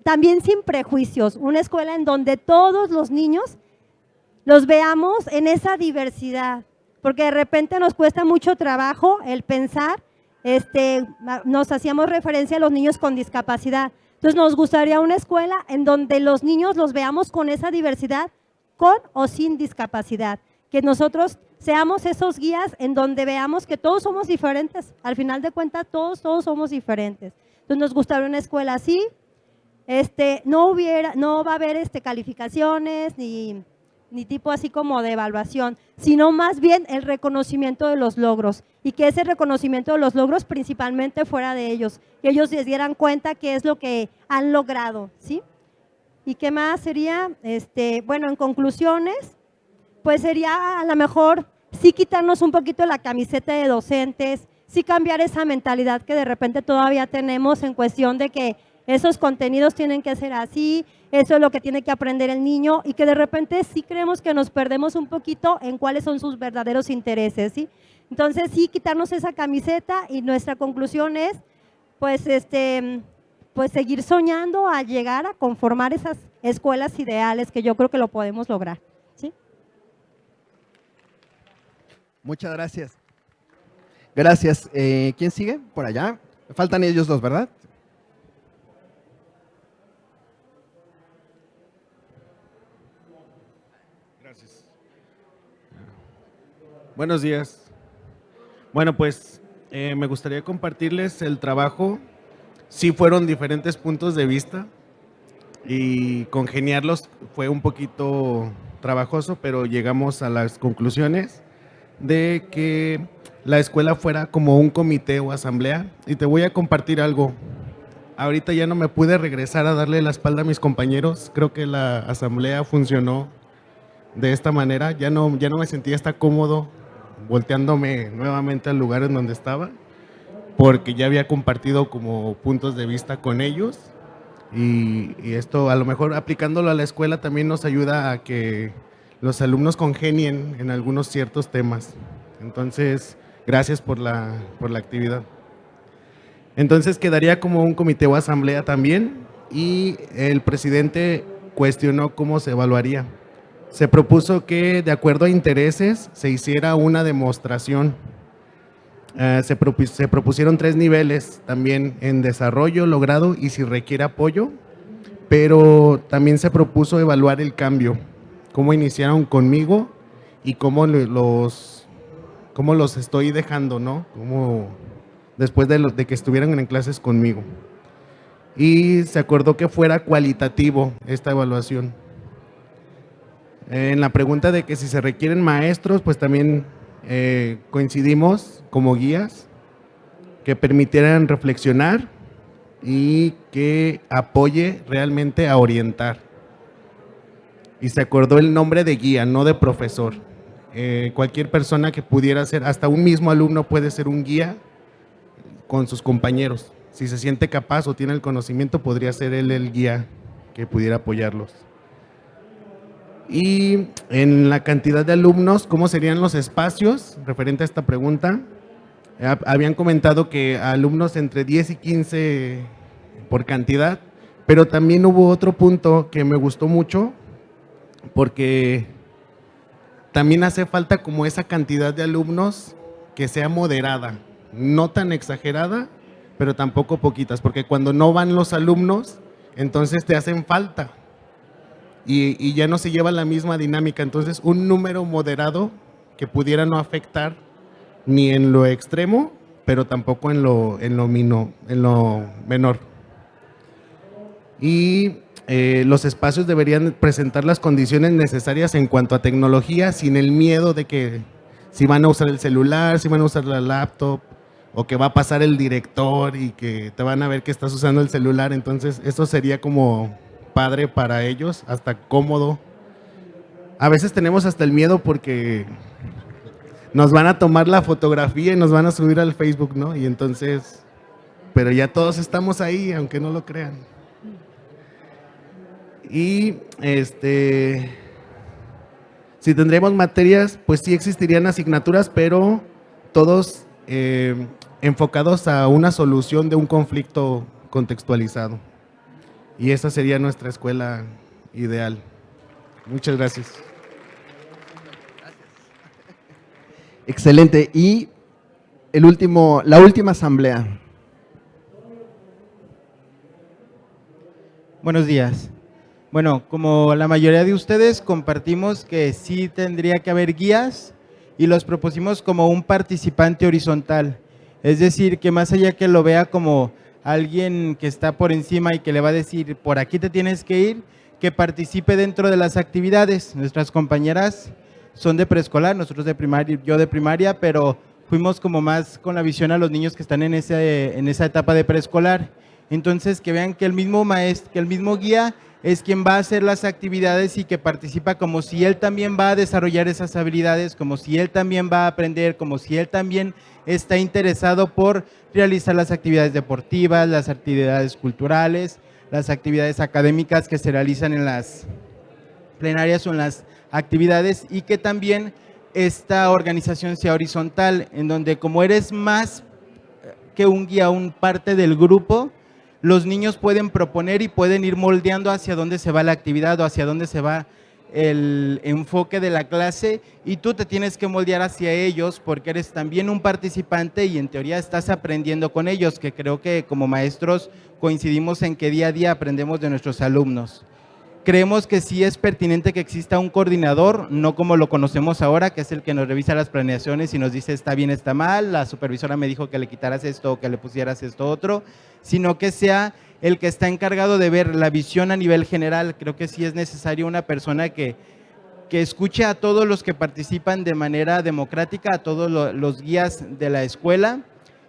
también sin prejuicios, una escuela en donde todos los niños los veamos en esa diversidad, porque de repente nos cuesta mucho trabajo el pensar, nos hacíamos referencia a los niños con discapacidad. Entonces nos gustaría una escuela en donde los niños los veamos con esa diversidad, con o sin discapacidad, que nosotros seamos esos guías en donde veamos que todos somos diferentes, al final de cuentas todos somos diferentes. Entonces nos gustaría una escuela así, no va a haber calificaciones ni tipo así como de evaluación, sino más bien el reconocimiento de los logros, y que ese reconocimiento de los logros principalmente fuera de ellos, que ellos se dieran cuenta qué es lo que han logrado, ¿sí? ¿Y qué más sería? Bueno, en conclusiones, pues sería a lo mejor sí quitarnos un poquito la camiseta de docentes, sí cambiar esa mentalidad que de repente todavía tenemos en cuestión de que esos contenidos tienen que ser así, eso es lo que tiene que aprender el niño, y que de repente sí creemos que nos perdemos un poquito en cuáles son sus verdaderos intereses, ¿sí? Entonces sí quitarnos esa camiseta, y nuestra conclusión es pues pues seguir soñando a llegar a conformar esas escuelas ideales, que yo creo que lo podemos lograr, ¿sí? Muchas gracias. Gracias. ¿Quién sigue? Por allá. Faltan ellos dos, ¿verdad? Gracias. Buenos días. Bueno, pues me gustaría compartirles el trabajo. Sí fueron diferentes puntos de vista y congeniarlos fue un poquito trabajoso, pero llegamos a las conclusiones de que la escuela fuera como un comité o asamblea. Y te voy a compartir algo. Ahorita ya no me pude regresar a darle la espalda a mis compañeros. Creo que la asamblea funcionó de esta manera. Ya no me sentía hasta cómodo volteándome nuevamente al lugar en donde estaba, porque ya había compartido como puntos de vista con ellos, y esto a lo mejor aplicándolo a la escuela también nos ayuda a que los alumnos congenien en algunos ciertos temas. Entonces, gracias por la actividad. Entonces quedaría como un comité o asamblea también, y el presidente cuestionó cómo se evaluaría. Se propuso que de acuerdo a intereses se hiciera una demostración. Se propusieron 3 niveles también en desarrollo logrado y si requiere apoyo, pero también se propuso evaluar el cambio, cómo iniciaron conmigo y cómo los estoy dejando, ¿no? Cómo después de que estuvieran en clases conmigo. Y se acordó que fuera cualitativo esta evaluación. En la pregunta de que si se requieren maestros, pues también coincidimos como guías que permitieran reflexionar y que apoye realmente a orientar. Y se acordó el nombre de guía, no de profesor. Cualquier persona que pudiera ser, hasta un mismo alumno puede ser un guía con sus compañeros. Si se siente capaz o tiene el conocimiento, podría ser él el guía que pudiera apoyarlos. Y en la cantidad de alumnos, ¿cómo serían los espacios? Referente a esta pregunta, habían comentado que alumnos entre 10 y 15 por cantidad, pero también hubo otro punto que me gustó mucho, porque también hace falta como esa cantidad de alumnos que sea moderada, no tan exagerada, pero tampoco poquitas, porque cuando no van los alumnos, entonces te hacen falta. Y ya no se lleva la misma dinámica. Entonces, un número moderado que pudiera no afectar ni en lo extremo, pero tampoco en lo menor. Y los espacios deberían presentar las condiciones necesarias en cuanto a tecnología, sin el miedo de que si van a usar el celular, si van a usar la laptop, o que va a pasar el director y que te van a ver que estás usando el celular. Entonces, eso sería como padre para ellos, hasta cómodo. A veces tenemos hasta el miedo porque nos van a tomar la fotografía y nos van a subir al Facebook, ¿no? Y entonces, pero ya todos estamos ahí, aunque no lo crean. Y si tendríamos materias, pues sí existirían asignaturas, pero todos enfocados a una solución de un conflicto contextualizado. Y esa sería nuestra escuela ideal. Muchas gracias. Excelente. Y la última asamblea. Buenos días. Bueno, como la mayoría de ustedes compartimos que sí tendría que haber guías y los propusimos como un participante horizontal. Es decir, que más allá que lo vea como alguien que está por encima y que le va a decir, por aquí te tienes que ir, que participe dentro de las actividades. Nuestras compañeras son de preescolar, nosotros de primaria, yo de primaria, pero fuimos como más con la visión a los niños que están en esa etapa de preescolar. Entonces, que vean que el mismo maestro, que el mismo guía es quien va a hacer las actividades y que participa como si él también va a desarrollar esas habilidades, como si él también va a aprender, como si él también está interesado por realizar las actividades deportivas, las actividades culturales, las actividades académicas que se realizan en las plenarias o en las actividades, y que también esta organización sea horizontal, en donde como eres más que un guía, un parte del grupo, los niños pueden proponer y pueden ir moldeando hacia dónde se va la actividad o hacia dónde se va el enfoque de la clase, y tú te tienes que moldear hacia ellos porque eres también un participante y en teoría estás aprendiendo con ellos, que creo que como maestros coincidimos en que día a día aprendemos de nuestros alumnos. Creemos que sí es pertinente que exista un coordinador, no como lo conocemos ahora, que es el que nos revisa las planeaciones y nos dice está bien, está mal, la supervisora me dijo que le quitaras esto o que le pusieras esto otro, sino que sea el que está encargado de ver la visión a nivel general. Creo que sí es necesario una persona que escuche a todos los que participan de manera democrática, a todos los guías de la escuela,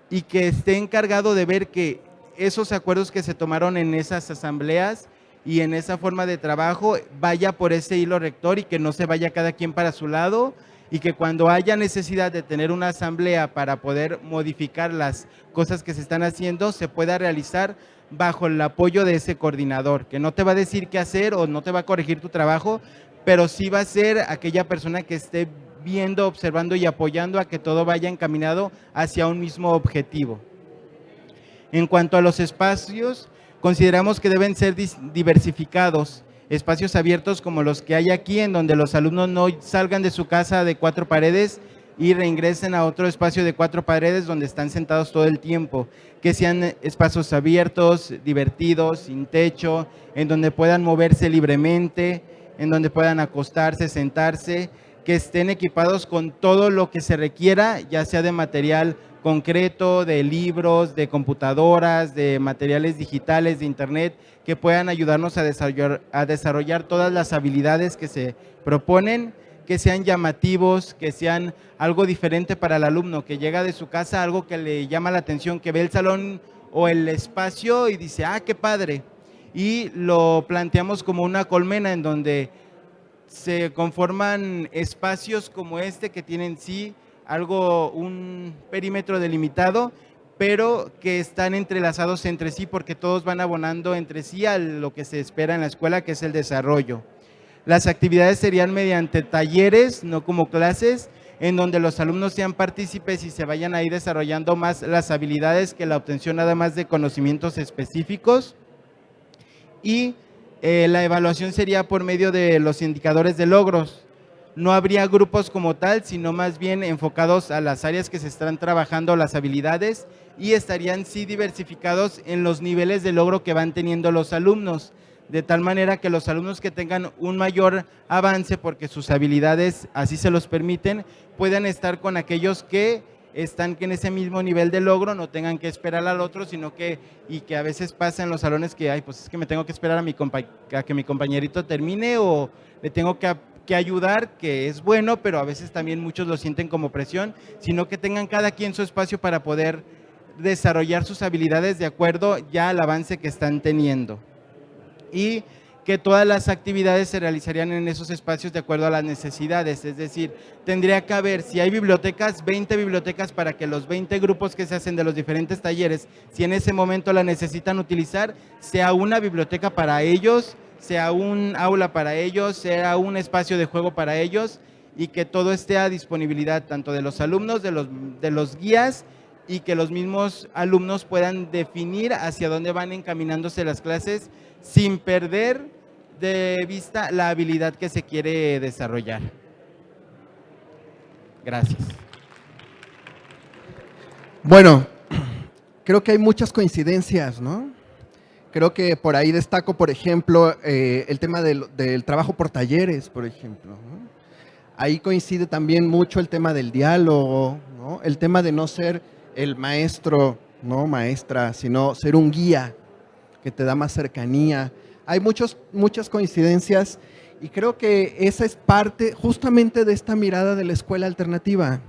y que esté encargado de ver que esos acuerdos que se tomaron en esas asambleas y en esa forma de trabajo vaya por ese hilo rector y que no se vaya cada quien para su lado, y que cuando haya necesidad de tener una asamblea para poder modificar las cosas que se están haciendo, se pueda realizar bajo el apoyo de ese coordinador, que no te va a decir qué hacer o no te va a corregir tu trabajo, pero sí va a ser aquella persona que esté viendo, observando y apoyando a que todo vaya encaminado hacia un mismo objetivo. En cuanto a los espacios, consideramos que deben ser diversificados, espacios abiertos como los que hay aquí, en donde los alumnos no salgan de su casa de 4 paredes y reingresen a otro espacio de 4 paredes donde están sentados todo el tiempo, que sean espacios abiertos, divertidos, sin techo, en donde puedan moverse libremente, en donde puedan acostarse, sentarse, que estén equipados con todo lo que se requiera, ya sea de material concreto, de libros, de computadoras, de materiales digitales, de internet, que puedan ayudarnos a desarrollar todas las habilidades que se proponen, que sean llamativos, que sean algo diferente para el alumno, que llega de su casa, algo que le llama la atención, que ve el salón o el espacio y dice, ¡ah, qué padre! Y lo planteamos como una colmena en donde se conforman espacios como este que tienen sí un perímetro delimitado, pero que están entrelazados entre sí porque todos van abonando entre sí a lo que se espera en la escuela, que es el desarrollo. Las actividades serían mediante talleres, no como clases, en donde los alumnos sean partícipes y se vayan ahí desarrollando más las habilidades que la obtención nada más de conocimientos específicos. Y la evaluación sería por medio de los indicadores de logros. No habría grupos como tal, sino más bien enfocados a las áreas que se están trabajando, las habilidades, y estarían sí diversificados en los niveles de logro que van teniendo los alumnos, de tal manera que los alumnos que tengan un mayor avance, porque sus habilidades así se los permiten, puedan estar con aquellos que están en ese mismo nivel de logro, no tengan que esperar al otro, sino que a veces pasa en los salones que, ay, pues es que me tengo que esperar a que mi compañerito termine o le tengo que ayudar, que es bueno, pero a veces también muchos lo sienten como presión, sino que tengan cada quien su espacio para poder desarrollar sus habilidades de acuerdo ya al avance que están teniendo. Y que todas las actividades se realizarían en esos espacios de acuerdo a las necesidades, es decir, tendría que haber, si hay bibliotecas, 20 bibliotecas para que los 20 grupos que se hacen de los diferentes talleres, si en ese momento la necesitan utilizar, sea una biblioteca para ellos, sea un aula para ellos, sea un espacio de juego para ellos, y que todo esté a disponibilidad tanto de los alumnos, de los guías, y que los mismos alumnos puedan definir hacia dónde van encaminándose las clases sin perder de vista la habilidad que se quiere desarrollar. Gracias. Bueno, creo que hay muchas coincidencias, ¿no? Creo que por ahí destaco, por ejemplo, el tema del trabajo por talleres, por ejemplo, ¿no? Ahí coincide también mucho el tema del diálogo, ¿no? El tema de no ser el maestro, no maestra, sino ser un guía que te da más cercanía. Hay muchas coincidencias y creo que esa es parte justamente de esta mirada de la escuela alternativa,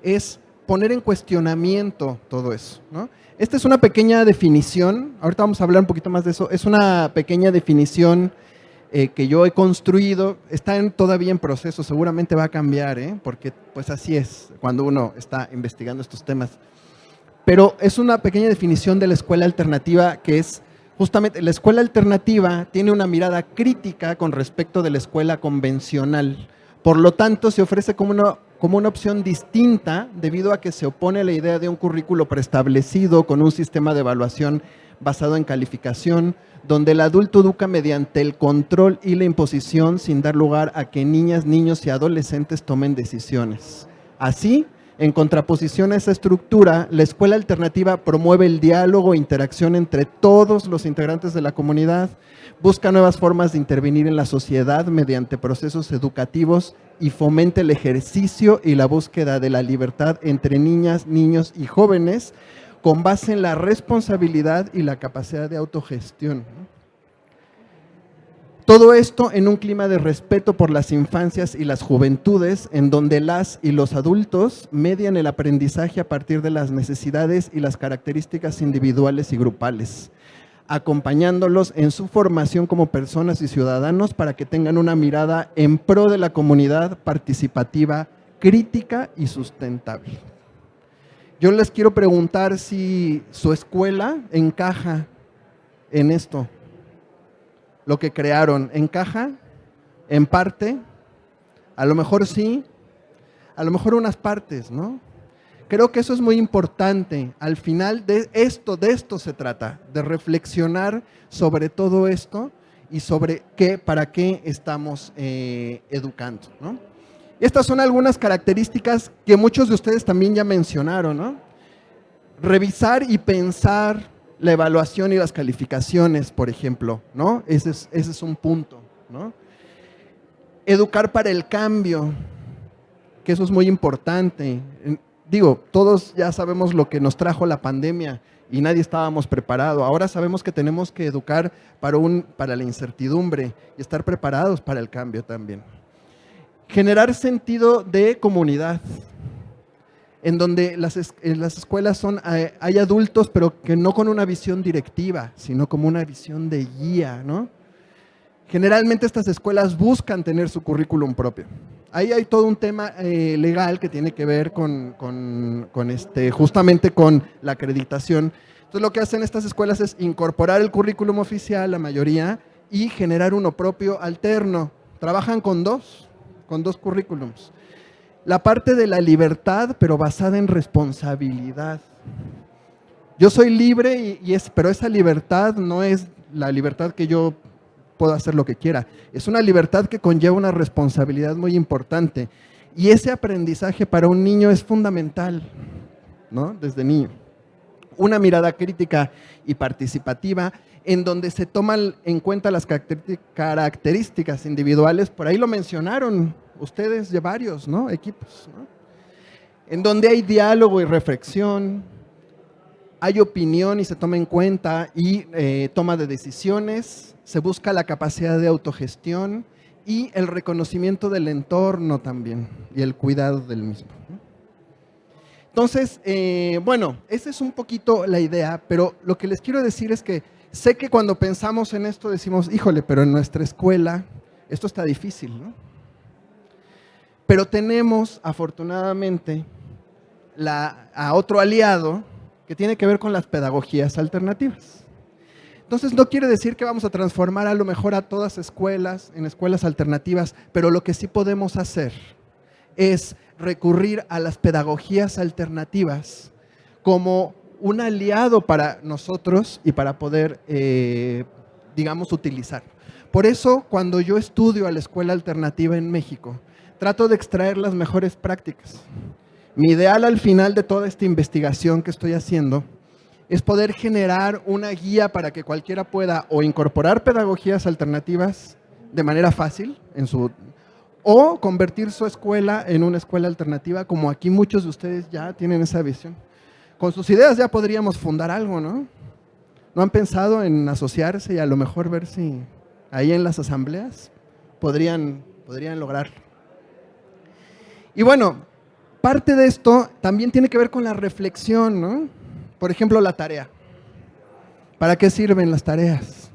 es poner en cuestionamiento todo eso, ¿no? Esta es una pequeña definición, ahorita vamos a hablar un poquito más de eso, es una pequeña definición que yo he construido, está todavía en proceso, seguramente va a cambiar, porque pues así es cuando uno está investigando estos temas. Pero es una pequeña definición de la escuela alternativa que es justamente, la escuela alternativa tiene una mirada crítica con respecto de la escuela convencional. Por lo tanto, se ofrece como una opción distinta debido a que se opone a la idea de un currículo preestablecido con un sistema de evaluación basado en calificación, donde el adulto educa mediante el control y la imposición sin dar lugar a que niñas, niños y adolescentes tomen decisiones. Así, en contraposición a esa estructura, la escuela alternativa promueve el diálogo e interacción entre todos los integrantes de la comunidad, busca nuevas formas de intervenir en la sociedad mediante procesos educativos y fomenta el ejercicio y la búsqueda de la libertad entre niñas, niños y jóvenes con base en la responsabilidad y la capacidad de autogestión. Todo esto en un clima de respeto por las infancias y las juventudes, en donde las y los adultos median el aprendizaje a partir de las necesidades y las características individuales y grupales, acompañándolos en su formación como personas y ciudadanos para que tengan una mirada en pro de la comunidad participativa, crítica y sustentable. Yo les quiero preguntar si su escuela encaja en esto. Lo que crearon, ¿encaja? ¿En parte? A lo mejor sí, a lo mejor unas partes, ¿no? Creo que eso es muy importante. Al final de esto se trata, de reflexionar sobre todo esto y sobre para qué estamos educando, ¿no? Estas son algunas características que muchos de ustedes también ya mencionaron, ¿no? Revisar y pensar la evaluación y las calificaciones, por ejemplo, ¿no? Ese es un punto, ¿no? Educar para el cambio, que eso es muy importante. Digo, todos ya sabemos lo que nos trajo la pandemia y nadie estábamos preparados. Ahora sabemos que tenemos que educar para la incertidumbre y estar preparados para el cambio también. Generar sentido de comunidad, en donde en las escuelas hay adultos, pero que no con una visión directiva, sino como una visión de guía, ¿no? Generalmente estas escuelas buscan tener su currículum propio. Ahí hay todo un tema legal que tiene que ver justamente con la acreditación. Entonces lo que hacen estas escuelas es incorporar el currículum oficial, la mayoría, y generar uno propio alterno. Trabajan con dos currículums. La parte de la libertad, pero basada en responsabilidad. Yo soy libre, pero esa libertad no es la libertad que yo puedo hacer lo que quiera. Es una libertad que conlleva una responsabilidad muy importante. Y ese aprendizaje para un niño es fundamental, ¿no? Desde niño. Una mirada crítica y participativa en donde se toman en cuenta las características individuales, por ahí lo mencionaron ustedes de varios, ¿no? Equipos, ¿no? En donde hay diálogo y reflexión, hay opinión y se toma en cuenta y toma de decisiones, se busca la capacidad de autogestión y el reconocimiento del entorno también y el cuidado del mismo, ¿no? Entonces, bueno, esa es un poquito la idea, pero lo que les quiero decir es que sé que cuando pensamos en esto decimos, híjole, pero en nuestra escuela esto está difícil, ¿no? Pero tenemos, afortunadamente, a otro aliado que tiene que ver con las pedagogías alternativas. Entonces, no quiere decir que vamos a transformar a lo mejor a todas escuelas en escuelas alternativas, pero lo que sí podemos hacer es recurrir a las pedagogías alternativas como un aliado para nosotros y para poder, digamos, utilizar. Por eso, cuando yo estudio a la escuela alternativa en México, trato de extraer las mejores prácticas. Mi ideal al final de toda esta investigación que estoy haciendo es poder generar una guía para que cualquiera pueda o incorporar pedagogías alternativas de manera fácil o convertir su escuela en una escuela alternativa, como aquí muchos de ustedes ya tienen esa visión. Con sus ideas ya podríamos fundar algo, ¿no? ¿No han pensado en asociarse y a lo mejor ver si ahí en las asambleas podrían lograrlo? Y bueno, parte de esto también tiene que ver con la reflexión, ¿no? Por ejemplo, la tarea. ¿Para qué sirven las tareas?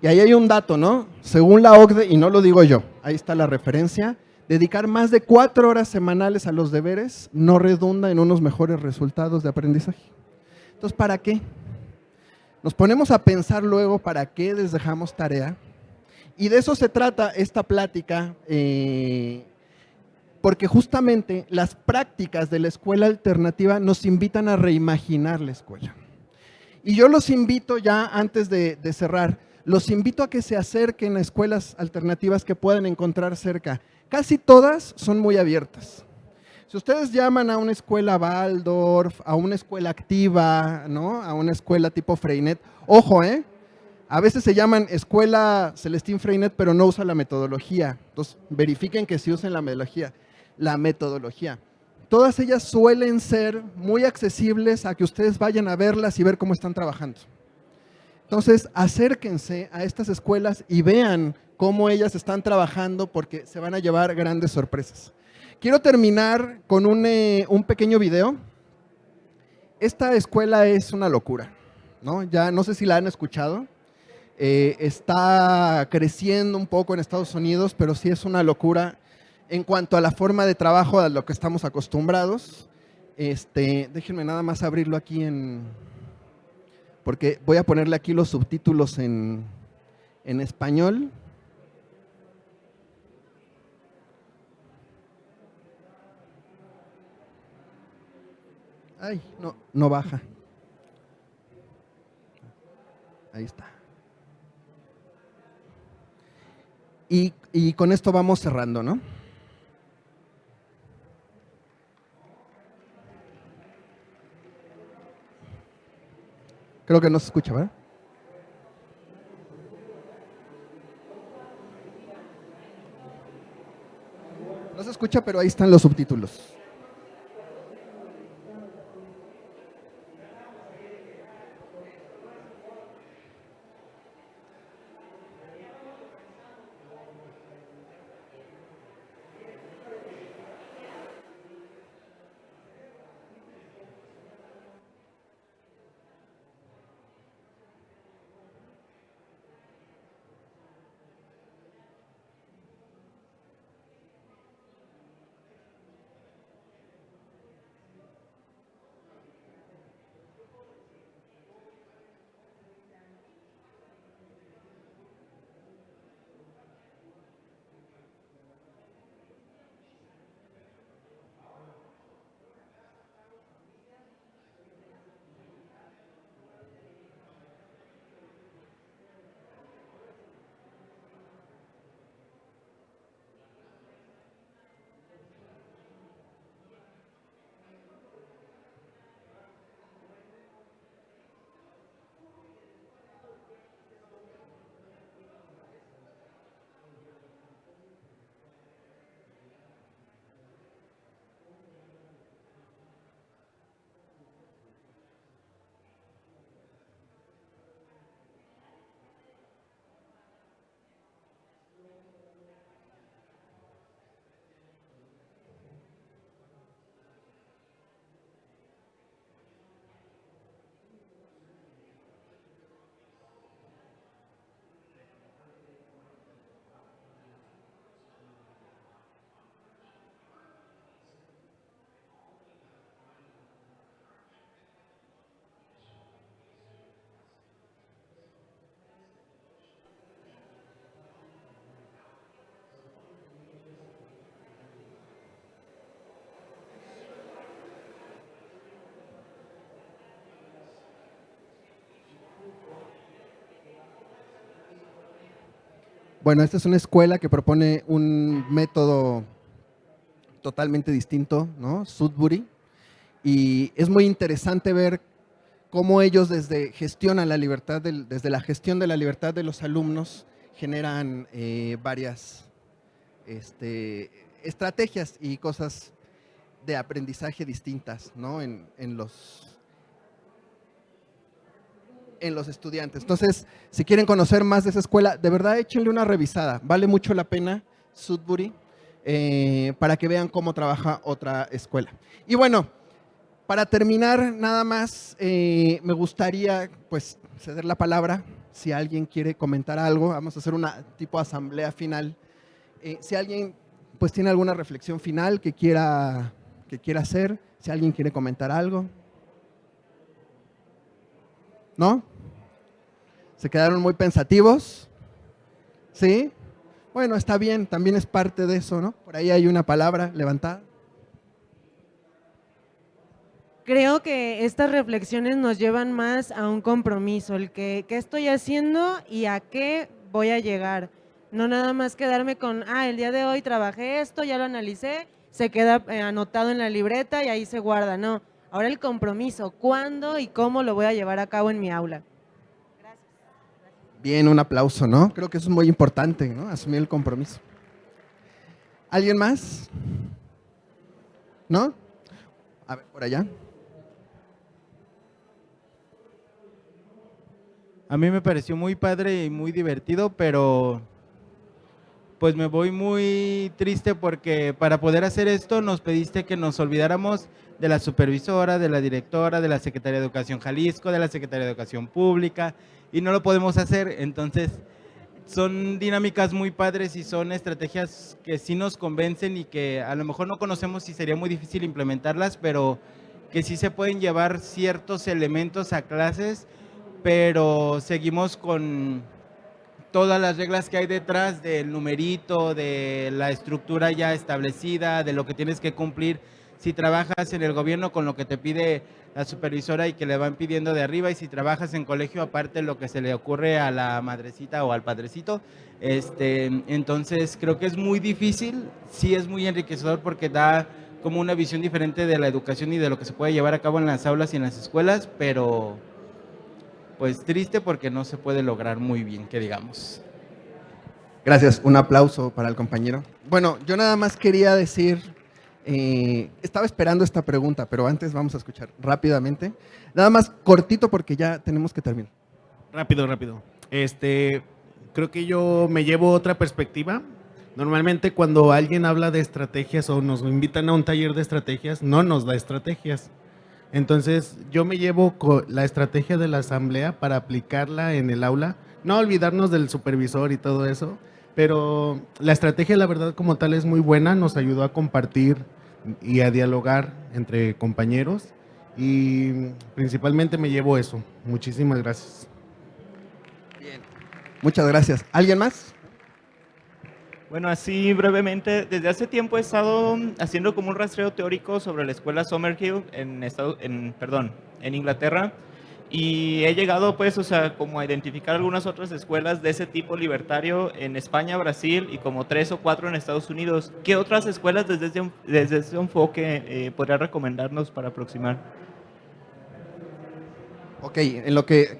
Y ahí hay un dato, ¿no? Según la OCDE, y no lo digo yo, ahí está la referencia, dedicar más de 4 horas semanales a los deberes no redunda en unos mejores resultados de aprendizaje. Entonces, ¿para qué? Nos ponemos a pensar luego para qué les dejamos tarea. Y de eso se trata esta plática, porque justamente las prácticas de la escuela alternativa nos invitan a reimaginar la escuela. Y yo los invito ya, antes de cerrar, los invito a que se acerquen a escuelas alternativas que puedan encontrar cerca. Casi todas son muy abiertas. Si ustedes llaman a una escuela Waldorf, a una escuela activa, ¿no? A una escuela tipo Freinet, ojo, a veces se llaman escuela Celestín Freinet, pero no usa la metodología. Entonces, verifiquen que sí usen la metodología. Todas ellas suelen ser muy accesibles a que ustedes vayan a verlas y ver cómo están trabajando. Entonces, acérquense a estas escuelas y vean cómo ellas están trabajando, porque se van a llevar grandes sorpresas. Quiero terminar con un pequeño video. Esta escuela es una locura, ¿no? Ya no sé si la han escuchado. Está creciendo un poco en Estados Unidos, pero sí es una locura en cuanto a la forma de trabajo a lo que estamos acostumbrados. Déjenme nada más abrirlo aquí porque voy a ponerle aquí los subtítulos en español. Ay, no baja. Ahí está. Y con esto vamos cerrando, ¿no? Creo que no se escucha, ¿verdad? No se escucha, pero ahí están los subtítulos. Bueno, esta es una escuela que propone un método totalmente distinto, ¿no? Sudbury. Y es muy interesante ver cómo ellos gestionan la libertad, desde la gestión de la libertad de los alumnos, generan varias estrategias y cosas de aprendizaje distintas, ¿no? en los estudiantes. Entonces, si quieren conocer más de esa escuela, de verdad échenle una revisada. Vale mucho la pena Sudbury para que vean cómo trabaja otra escuela. Y bueno, para terminar, nada más me gustaría pues ceder la palabra. Si alguien quiere comentar algo, vamos a hacer una tipo asamblea final. Si alguien pues tiene alguna reflexión final que quiera hacer, si alguien quiere comentar algo. ¿No? ¿Se quedaron muy pensativos? ¿Sí? Bueno, está bien, también es parte de eso, ¿no? Por ahí hay una palabra levantada. Creo que estas reflexiones nos llevan más a un compromiso, el que qué estoy haciendo y a qué voy a llegar. No nada más quedarme con, el día de hoy trabajé esto, ya lo analicé, se queda anotado en la libreta y ahí se guarda. No, ahora el compromiso, cuándo y cómo lo voy a llevar a cabo en mi aula. Bien, un aplauso, ¿no? Creo que eso es muy importante, ¿no? Asumir el compromiso. ¿Alguien más? ¿No? A ver, por allá. A mí me pareció muy padre y muy divertido, pero pues me voy muy triste porque para poder hacer esto nos pediste que nos olvidáramos de la supervisora, de la directora, de la Secretaría de Educación Jalisco, de la Secretaría de Educación Pública, y no lo podemos hacer. Entonces son dinámicas muy padres y son estrategias que sí nos convencen y que a lo mejor no conocemos y sería muy difícil implementarlas, pero que sí se pueden llevar ciertos elementos a clases, pero seguimos con todas las reglas que hay detrás del numerito, de la estructura ya establecida, de lo que tienes que cumplir si trabajas en el gobierno con lo que te pide la supervisora y que le van pidiendo de arriba, y si trabajas en colegio aparte lo que se le ocurre a la madrecita o al padrecito. Entonces creo que es muy difícil, sí es muy enriquecedor porque da como una visión diferente de la educación y de lo que se puede llevar a cabo en las aulas y en las escuelas, pero pues triste porque no se puede lograr muy bien, que digamos. Gracias, un aplauso para el compañero. Bueno, yo nada más quería decir, estaba esperando esta pregunta, pero antes vamos a escuchar rápidamente. Nada más cortito porque ya tenemos que terminar. Rápido. Creo que yo me llevo otra perspectiva. Normalmente cuando alguien habla de estrategias o nos invitan a un taller de estrategias, no nos da estrategias. Entonces yo me llevo la estrategia de la asamblea para aplicarla en el aula, no olvidarnos del supervisor y todo eso, pero la estrategia la verdad como tal es muy buena, nos ayudó a compartir y a dialogar entre compañeros y principalmente me llevo eso. Muchísimas gracias. Bien, muchas gracias. ¿Alguien más? Bueno, así brevemente, desde hace tiempo he estado haciendo como un rastreo teórico sobre la escuela Summerhill en Inglaterra, y he llegado pues, como a identificar algunas otras escuelas de ese tipo libertario en España, Brasil y como 3 o 4 en Estados Unidos. ¿Qué otras escuelas desde ese enfoque podría recomendarnos para aproximar? Ok,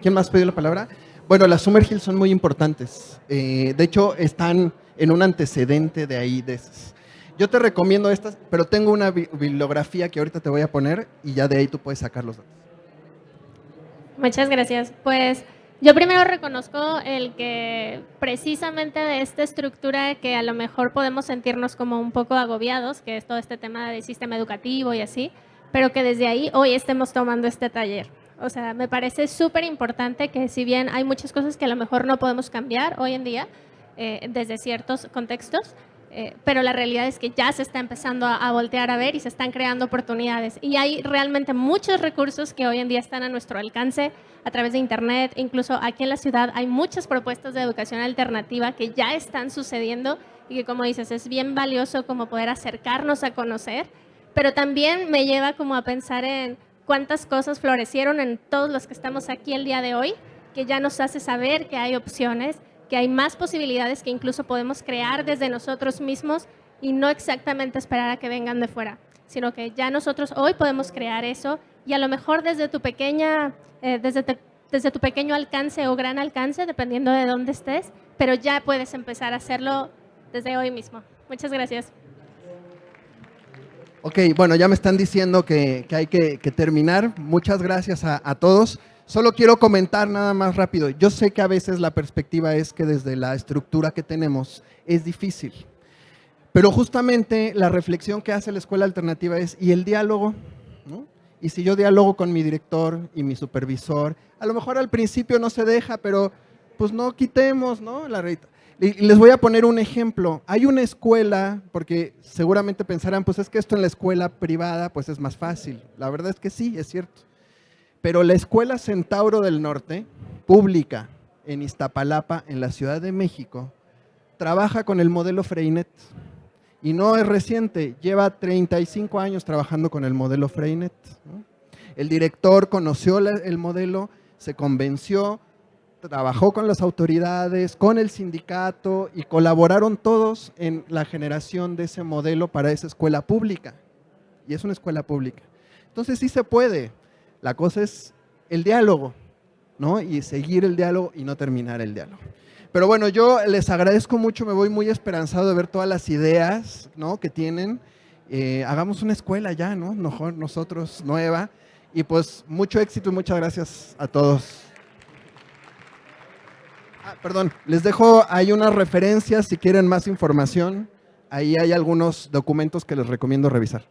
¿quién más pidió la palabra? Bueno, las Summerhill son muy importantes. De hecho, están en un antecedente de ahí. Yo te recomiendo estas, pero tengo una bibliografía que ahorita te voy a poner y ya de ahí tú puedes sacar los datos. Muchas gracias. Pues yo primero reconozco el que precisamente de esta estructura que a lo mejor podemos sentirnos como un poco agobiados, que es todo este tema del sistema educativo y así, pero que desde ahí hoy estemos tomando este taller. O sea, me parece súper importante que si bien hay muchas cosas que a lo mejor no podemos cambiar hoy en día, desde ciertos contextos, pero la realidad es que ya se está empezando a voltear a ver y se están creando oportunidades. Y hay realmente muchos recursos que hoy en día están a nuestro alcance a través de Internet. Incluso aquí en la ciudad hay muchas propuestas de educación alternativa que ya están sucediendo y que, como dices, es bien valioso como poder acercarnos a conocer, pero también me lleva como a pensar en cuántas cosas florecieron en todos los que estamos aquí el día de hoy, que ya nos hace saber que hay opciones, que hay más posibilidades que incluso podemos crear desde nosotros mismos y no exactamente esperar a que vengan de fuera, sino que ya nosotros hoy podemos crear eso y a lo mejor desde tu pequeño alcance o gran alcance, dependiendo de dónde estés, pero ya puedes empezar a hacerlo desde hoy mismo. Muchas gracias. Ok, bueno, ya me están diciendo que hay que terminar. Muchas gracias a todos. Solo quiero comentar nada más rápido. Yo sé que a veces la perspectiva es que desde la estructura que tenemos es difícil. Pero justamente la reflexión que hace la escuela alternativa es, ¿y el diálogo? ¿No? Y si yo dialogo con mi director y mi supervisor, a lo mejor al principio no se deja, pero pues no quitemos, ¿no? Y les voy a poner un ejemplo. Hay una escuela, porque seguramente pensarán, pues es que esto en la escuela privada pues es más fácil. La verdad es que sí, es cierto. Pero la Escuela Centauro del Norte, pública en Iztapalapa, en la Ciudad de México, trabaja con el modelo Freinet. Y no es reciente, lleva 35 años trabajando con el modelo Freinet, ¿no? El director conoció el modelo, se convenció, trabajó con las autoridades, con el sindicato y colaboraron todos en la generación de ese modelo para esa escuela pública. Y es una escuela pública. Entonces sí se puede. La cosa es el diálogo, ¿no? Y seguir el diálogo y no terminar el diálogo. Pero bueno, yo les agradezco mucho, me voy muy esperanzado de ver todas las ideas, ¿no?, que tienen. Hagamos una escuela ya, ¿no? Mejor nosotros, nueva. Y pues mucho éxito y muchas gracias a todos. Perdón, les dejo ahí unas referencias si quieren más información. Ahí hay algunos documentos que les recomiendo revisar.